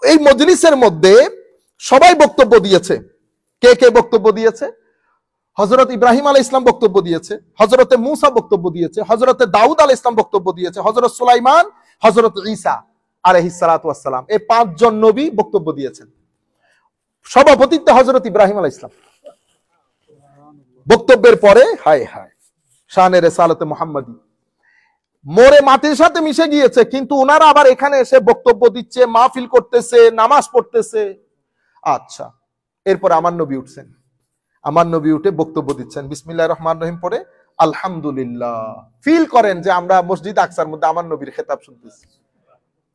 Speaker 1: এই মজলিসের মধ্যে সবাই বক্তব্য দিয়েছে। কে কে বক্তব্য দিয়েছে? হযরত ইব্রাহিম আলাইহিস সালাম বক্তব্য দিয়েছে, হযরতে মূসা বক্তব্য দিয়েছে, হযরতে দাউদ আলাইহিস সালাম বক্তব্য দিয়েছে, হযরত সুলাইমান, হযরত ঈসা আলাইহিস সালাতু ওয়াস সালাম, এই 5 জন নবী বক্তব্য দিয়েছেন। সভাপতিত্বে হযরত ইব্রাহিম আলাইহিস সালাম। বক্তব্যের পরে হায় হায় শানে রিসালাতে মুহাম্মাদি, মরে মাটির সাথে মিশে গিয়েছে, কিন্তু ওনারা আবার এখানে এসে বক্তব্য দিচ্ছে, মাহফিল করতেছে, নামাজ পড়তেছে। আচ্ছা, এরপর আমার নবী উঠছেন, আমার নবী উঠে বক্তব্য দিচ্ছেন, বিসমিল্লাহির রহমানির রহিম পড়ে আলহামদুলিল্লাহ। ফিল করেন যে আমরা মসজিদ আকসার মধ্যে আমার নবীর খেতাব শুনতেছি।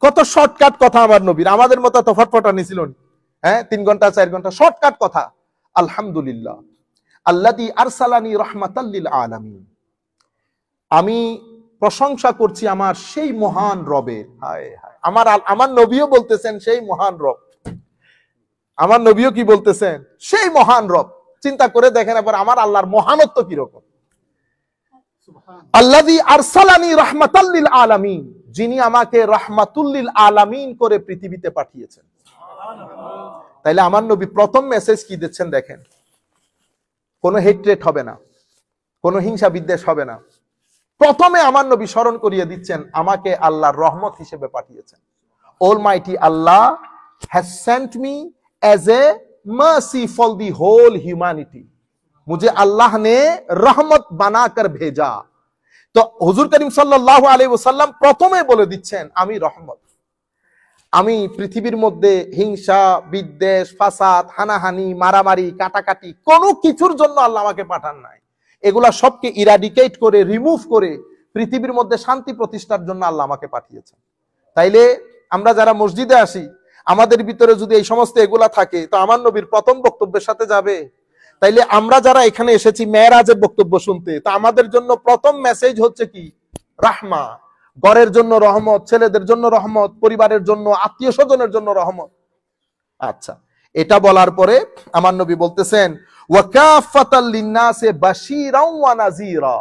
Speaker 1: কত শর্টকাট কথা আমার নবীর, আমাদের মতো তো ফটফটানি ছিল না। হ্যাঁ, 3 ঘন্টা 4 ঘন্টা শর্টকাট কথা। আলহামদুলিল্লাহ আল্লাযী আরসালানি রাহমাতাল লিল আলামিন, আমি প্রশংসা করছি আমার সেই মহান রবের। হায় হায়, আমার নবীও বলতেছেন সেই মহান রব। আমার নবীও কি বলতেছেন? সেই মহান রব। চিন্তা করে দেখেন এবার আমার আল্লাহর মহানত্ব কি রকম। আল্লাযী আরসালানি রাহমাতাল লিল আলামিন, যিনি আমাকে রাহমাতুল লিল আলামিন করে পৃথিবীতে পাঠিয়েছেন। তাইলে আমার নবী প্রথম মেসেজ কি দিচ্ছেন দেখেন, কোনো হেট্রেট হবে না, কোনো হিংসা বিদ্বেষ হবে না। প্রথমে আমার নবী স্মরণ করিয়ে দিচ্ছেন আমাকে আল্লাহর রহমত হিসেবে পাঠিয়েছেন। Almighty Allah has sent me as a mercy for the whole humanity, मुझे अल्लाह ने रहमत बनाकर भेजा। তো হুজুর করিম সাল্লাল্লাহু আলাইহি ওয়াসাল্লাম প্রথমে বলে দিচ্ছেন আমি রহমত। আমি পৃথিবীর মধ্যে হিংসা বিদ্বেষ ফাসাদ হানাহানি মারামারি কাটাকাটি কোনো কিছুর জন্য আল্লাহ আমাকে পাঠান নাই। এগুলা সবকে ইরাডিকেট করে রিমুভ করে পৃথিবীর মধ্যে শান্তি প্রতিষ্ঠার জন্য আল্লাহ আমাকে পাঠিয়েছেন। তাইলে আমরা যারা মসজিদে আসি আমাদের ভিতরে যদি এই সমস্ত এগুলা থাকে তো আমার নবীর প্রথম বক্তব্যের সাথে যাবে। তাইলে আমরা যারা এখানে এসেছি মেরাজের বক্তব্য শুনতে, তা আমাদের জন্য প্রথম মেসেজ হচ্ছে কি? রাহমা। ঘরের জন্য রহমত, ছেলেদের জন্য রহমত, পরিবারের জন্য, আত্মীয় স্বজনের জন্য রহমত। আচ্ছা, এটা বলার পরে আমার নবী বলতেছেন ওয়া কাফাতাল লিন্নাসি বাশীরাও ওয়া নাযীরা,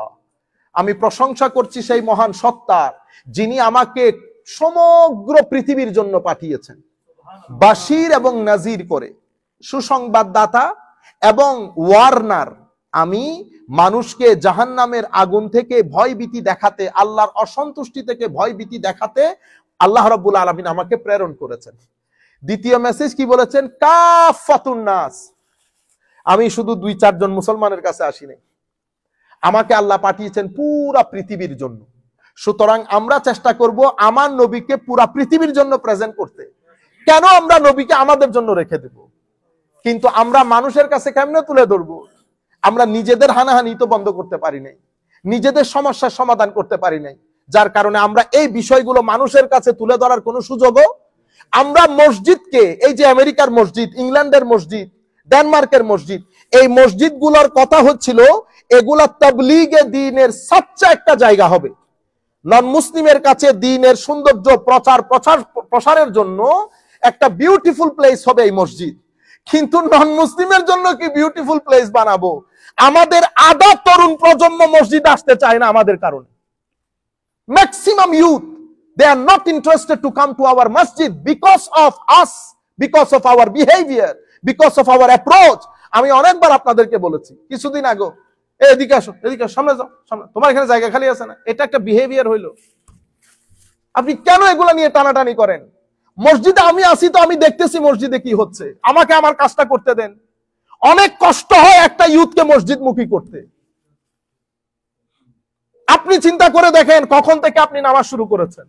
Speaker 1: আমি প্রশংসা করছি সেই মহান সত্তার, যিনি আমাকে সমগ্র পৃথিবীর জন্য পাঠিয়েছেন বাশির এবং নাজির করে, সুসংবাদদাতা এবং ওয়ার্নার। আমি মানুষকে জাহান্নামের আগুন থেকে ভয়ভীতি দেখাতে, আল্লাহর অসন্তুষ্টি থেকে ভয়ভীতি দেখাতে আল্লাহ রাব্বুল আলামিন আমাকে প্রেরণ করেছেন। দ্বিতীয় মেসেজ কি বলেছেন? কাফাতুন নাস। আমি শুধু 2-4 জন মুসলমানের কাছে আসিনি, আমাকে আল্লাহ পাঠিয়েছেন পুরা পৃথিবীর জন্য। সুতরাং আমরা চেষ্টা করব আমার নবীকে পুরা পৃথিবীর জন্য প্রেজেন্ট করতে। কেন আমরা নবীকে আমাদের জন্য রেখে দেব? কিন্তু আমরা মানুষের কাছে কেমনে তুলে ধরবো? আমরা নিজেদের হানাহানি তো বন্ধ করতে পারি নাই, নিজেদের সমস্যার সমাধান করতে পারি নাই, যার কারণে আমরা এই বিষয়গুলো মানুষের কাছে তুলে ধরার কোনো সুযোগও, আমরা মসজিদকে, এই যে আমেরিকার মসজিদ, ইংল্যান্ডের মসজিদ, ডেনমার্কের মসজিদ, এই মসজিদগুলোর কথা হচ্ছিল এগুলা তাবলীগে দ্বীনের সচ্চা একটা জায়গা হবে। নন মুসলিমের কাছে দ্বীনের সৌন্দর্য প্রসারের জন্য একটা বিউটিফুল প্লেস হবে এই মসজিদ। কিন্তু নন মুসলিমের জন্য কি বিউটিফুল প্লেস বানাবো? আমাদের আধা তরুণ প্রজন্ম মসজিদ আসতে চায় না আমাদের কারণে। Maximum youth, they are not interested to come to our masjid because of us, because of our behavior, because of our approach. আমি অনেকবার আপনাদেরকে বলেছি কিছুদিন আগে, এদিকে আসো, এদিকে সামনে যাও, সামনে, তোমার এখানে জায়গা খালি আছে না। এটা একটা বিহেভিয়ার হইলো। আপনি কেন এগুলা নিয়ে টানাটানি করেন? মসজিদে আমি আসি তো আমি দেখতেছি মসজিদে কি হচ্ছে, আমাকে আমার কাজটা করতে দেন। অনেক কষ্ট হয় একটা ইউথকে মসজিদ মুখী করতে। আপনি চিন্তা করে দেখেন কখন থেকে আপনি নামাজ শুরু করেছেন।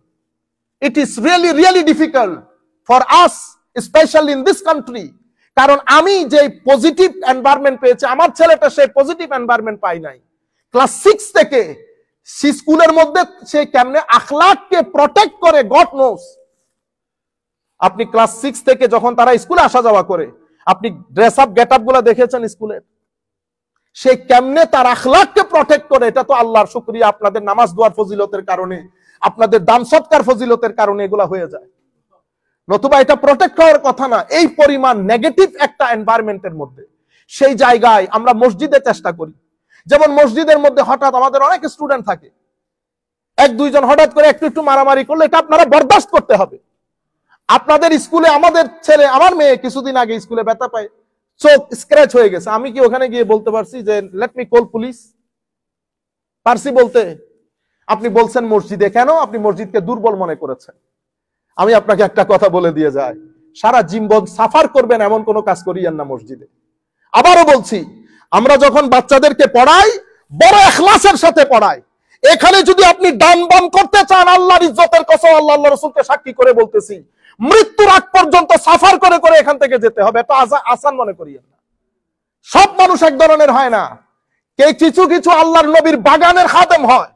Speaker 1: It is really really difficult for us, specially in this country. কারণ আমি যে পজিটিভ এনভায়রনমেন্ট পেয়েছি, আমার ছেলেটা সেই পজিটিভ এনভায়রনমেন্ট পাই নাই। ক্লাস 6 থেকে স্কুলের মধ্যে সে কেমনে আখলাককে প্রটেক্ট করে, গড নোস। আপনি ক্লাস 6 থেকে যখন তারা স্কুলে আসা যাওয়া করে, আপনি ড্রেস আপ গেট আপ গুলা দেখেছেন স্কুলের, সে কেমনে তার আখলাককে প্রটেক্ট করে। এটা তো আল্লাহর শুকরিয়া, আপনাদের নামাজ দোয়ার ফজিলতের কারণে, আপনাদের দান সৎকার ফজিলতের কারণে এগুলা হয়ে যায়, নতুবা এটা প্রটেক্ট হওয়ার কথা না। এই পরিমাণ নেগেটিভ একটা এনভায়রনমেন্টের মধ্যে, সেই জায়গায় আমরা মসজিদে চেষ্টা করি। যেমন মসজিদের মধ্যে হঠাৎ আমাদের অনেক স্টুডেন্ট থাকে, 1-2 জন হঠাৎ করে একটু মারামারি করলে এটা আপনারা বরদাস্ত করতে হবে। আপনাদের স্কুলে আমাদের ছেলে, আমার মেয়ে কিছুদিন আগে স্কুলে ব্যথা পায়, চোখ স্ক্র্যাচ হয়ে গেছে। আমি কি ওখানে গিয়ে বলতে পারছি যে লেট মি কল পুলিশ? পারছি বলতে? আপনি বলছেন মসজিদে। কেন? আপনি মসজিদকে দুর্বল মনে করেছেন। আমি আপনাকে একটা কথা বলে দিয়ে যাই, সারা জীবন সাফার করবেন এমন কোনো কাজ করিয়েন না মসজিদে। আবারও বলছি, আমরা যখন বাচ্চাদেরকে পড়াই, বড় ইখলাসের সাথে পড়াই। এখানে যদি আপনি ডান বাম করতে চান, আল্লাহর ইজ্জতের কসম, আল্লাহ রাসূলকে সাক্ষী করে বলতেছি, মৃত্যুর আগ পর্যন্ত সাফার করে করে এখান থেকে যেতে হবে। এটা আসান মনে করিয়েন না। সব মানুষ এক ধরনের হয় না। কিছু কিছু আল্লাহর নবীর বাগানের খাদেম হয়,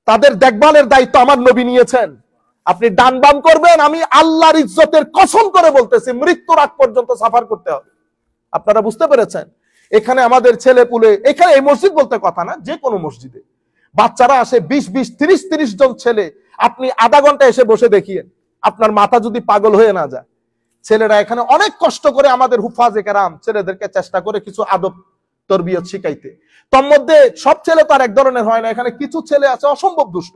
Speaker 1: তাদের দেখভালের দায়িত্ব আমার নবী নিয়েছেন। আপনি ডান বাম করবেন, আমি আল্লাহর ইজ্জতের কসম করে বলতেছি, মৃত্যুর আগ পর্যন্ত সাফার করতে হবে। আপনারা বুঝতে পেরেছেন? এখানে আমাদের ছেলে পুলে, এখানে এই মসজিদ বলতে কথা না, যে কোনো মসজিদে বাচ্চারা আসে 20-20, 30-30 জন ছেলে। আপনি আধা ঘন্টা এসে বসে দেখিয়েন, আপনার মাথা যদি পাগল হয়ে না যায়। ছেলেরা এখানে অনেক কষ্ট করে, আমাদের হুফাজে কেরাম ছেলেদেরকে চেষ্টা করে কিছু আদব তরবিয়ত শিখাইতে। তোর মধ্যে সব ছেলে তো আর এক ধরনের হয় না। এখানে কিছু ছেলে আছে অসম্ভব দুষ্ট।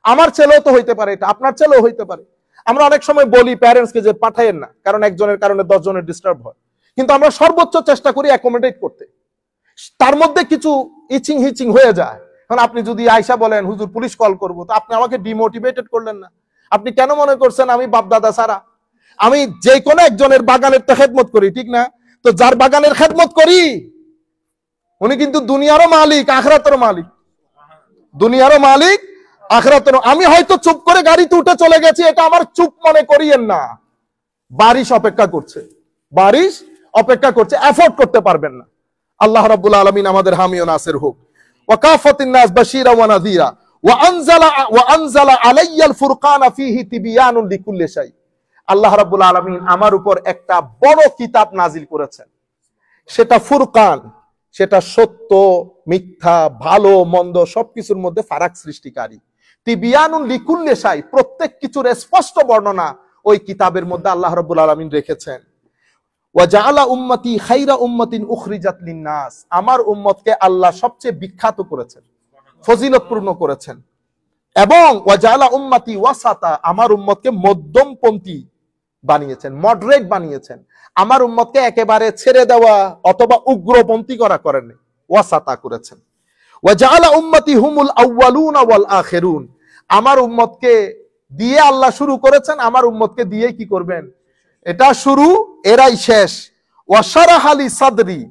Speaker 1: আমার ছেলেও তো হইতে পারে, এটা আপনার ছেলেও হইতে পারে। আমরা অনেক সময় বলি প্যারেন্টসকে যে পাঠাইয়েন না, কারণ একজনের কারণে 10 জনের ডিস্টার্ব হয়। কিন্তু আমরা সর্বোচ্চ চেষ্টা করি অ্যাকোমোডেট করতে। তার মধ্যে কিছু ইচিং হিচিং হয়ে যায়। কারণ আপনি যদি আয়সা বলেন হুজুর পুলিশ কল করবো, তো আপনি আমাকে ডিমোটিভেটেড করলেন না। আপনি কেন মনে করছেন আমি বাপ দাদা সারা? আমি যে কোনো একজনের বাগানের তো খেদমত করি, ঠিক না? তো যার বাগানের খেদমত করি উনি কিন্তু দুনিয়ারও মালিক, আখিরাতেরও মালিক। দুনিয়ারও মালিক, আখিরাতেরও। আমি হয়তো চুপ করে গাড়িতে উঠে চলে গেছি, এটা আমার চুপ মনে করিয়েন না। বারিশ অপেক্ষা করছে, বারিশ অপেক্ষা করছে, এফোর্ড করতে পারবেন না। আল্লাহ রাব্বুল আলামিন আমাদের হামি ও নাসির হোক। ওয়া কাফাতিন নাস বাশীরা ওয়া নাযীরা ওয়া আনজালা আলাইয়াল ফুরকানা ফীহি তিবয়ানুন লিকুল্লি শাই। আল্লাহ রাব্বুল আলামিন আমার উপর একটা বড় কিতাব নাজিল করেছেন, সেটা ফুরকান। সেটা সত্য মিথ্যা, ভালো মন্দ সবকিছুর মধ্যে ফারাক সৃষ্টিকারী। তিবয়ানুন লিকুল্লি শাই, প্রত্যেক কিছুর স্পষ্ট বর্ণনা ওই কিতাবের মধ্যে আল্লাহ রাব্বুল আলামিন রেখেছেন। ওয়া জাআলা উম্মতি খায়রা উম্মাতিন উখরিজাত লিন-নাস, আমার উম্মতকে আল্লাহ সবচেয়ে বিখ্যাত করেছেন। ফজিলতপূর্ণ করেছেন। এবং ওয়াজালা উম্মতি ওয়াসাতা, আমার উম্মতকে মধ্যমপন্থী বানিয়েছেন, মডারেট বানিয়েছেন। আমার উম্মতকে একেবারে ছেড়ে দেওয়া অথবা উগ্রপন্থী করেননি, ওয়াসাতা করেছেন। ওয়াজালা উম্মতি হুমুল আউয়ালুনা ওয়াল আখিরুন, আমার উম্মতকে দিয়ে আল্লাহ শুরু করেছেন, আমার উম্মতকে দিয়ে কি করবেন? এটা শুরু, এরাই শেষ। ওয়াশারাহা লি সাদরি,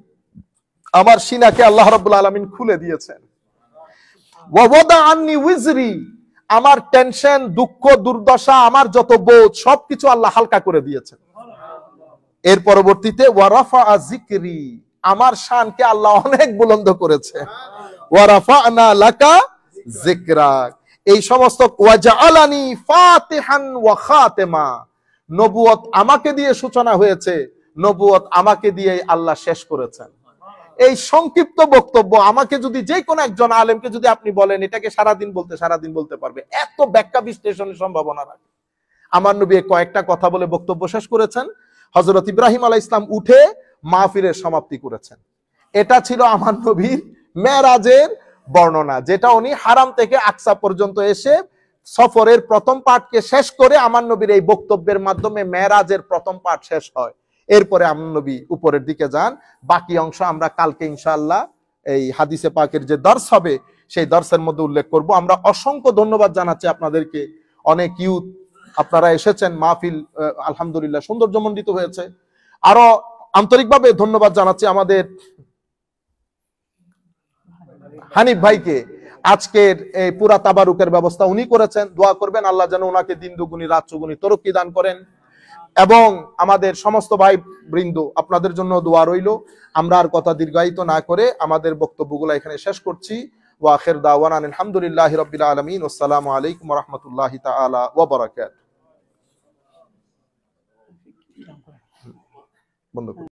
Speaker 1: আমার সিনাকে আল্লাহ রাব্বুল আলামিন খুলে দিয়েছেন। ওয়া ওয়াদা আন্নি উইজরি, আমার টেনশন, দুঃখ, দুর্দশা, আমার যত বোঝ সবকিছু আল্লাহ হালকা করে দিয়েছেন। এর পরবর্তীতে ওয়া রাফাআ যিকরি, আমার শানকে আল্লাহ অনেক বুলন্দ করেছে। ওয়া রাফা'না লাকা যিকরাক, এই সমস্ত ওয়াজআলানি ফাতিহান ওয়া খাতিমা, নবুয়ত আমাকে দিয়ে সূচনা হয়েছে, নবুয়ত আমাকে দিয়ে আল্লাহ শেষ করেছেন। এই সংক্ষিপ্ত বক্তব্য আমাকে যদি যে কোনো একজন আলেমকে যদি আপনি বলেন এটাকে সারাদিন বলতে পারবে, এত ব্যাখ্যা বিশ্লেষণের সম্ভাবনা রাখে। আমার নবী কয়েকটা কথা বলে বক্তব্য শেষ করেছেন। হযরত ইব্রাহিম আলাইহিস সালাম উঠে মাহফিলের সমাপ্তি করেছেন। এটা ছিল আমার নবীর মেরাজের বর্ণনা, যেটা উনি হারাম থেকে আকসা পর্যন্ত এসে সফরের প্রথম পার্টকে শেষ করে আমার নবীর এই বক্তব্যের মাধ্যমে মেরাজের প্রথম পার্ট শেষ হয়। এরপরে আমার নবী উপরের দিকে যান। বাকি অংশ আমরা কালকে ইনশাআল্লাহ এই হাদিসে পাকের যে দর্স হবে সেই দর্সের মধ্যে উল্লেখ করব। আমরা অসংখ্য ধন্যবাদ জানাচ্ছি আপনাদেরকে, অনেক ইউথ আপনারা এসেছেন, মাহফিল আলহামদুলিল্লাহ সৌন্দর্যমণ্ডিত হয়েছে। আরো আন্তরিকভাবে ধন্যবাদ জানাচ্ছি আমাদের হানিফ ভাইকে, আজকের এই পুরা তাবারুকের ব্যবস্থা উনি করেছেন। দোয়া করবেন আল্লাহ যেন ওনাকে দিন দুগুনি রাত চৌগুনি তরক্কি দান করেন। এবং আমাদের সমস্ত ভাই বৃন্দ, আপনাদের জন্য দোয়া রইল। আমরা আর কথা দীর্ঘায়িত না করে আমাদের বক্তব্যগুলো এখানে শেষ করছি। ওয়া আখির দাওয়ানা আলহামদুলিল্লাহি রাব্বিল আলামিন। আসসালামু আলাইকুম ওয়া রাহমাতুল্লাহি তাআলা ওয়া বারাকাতুহু। বন্ধ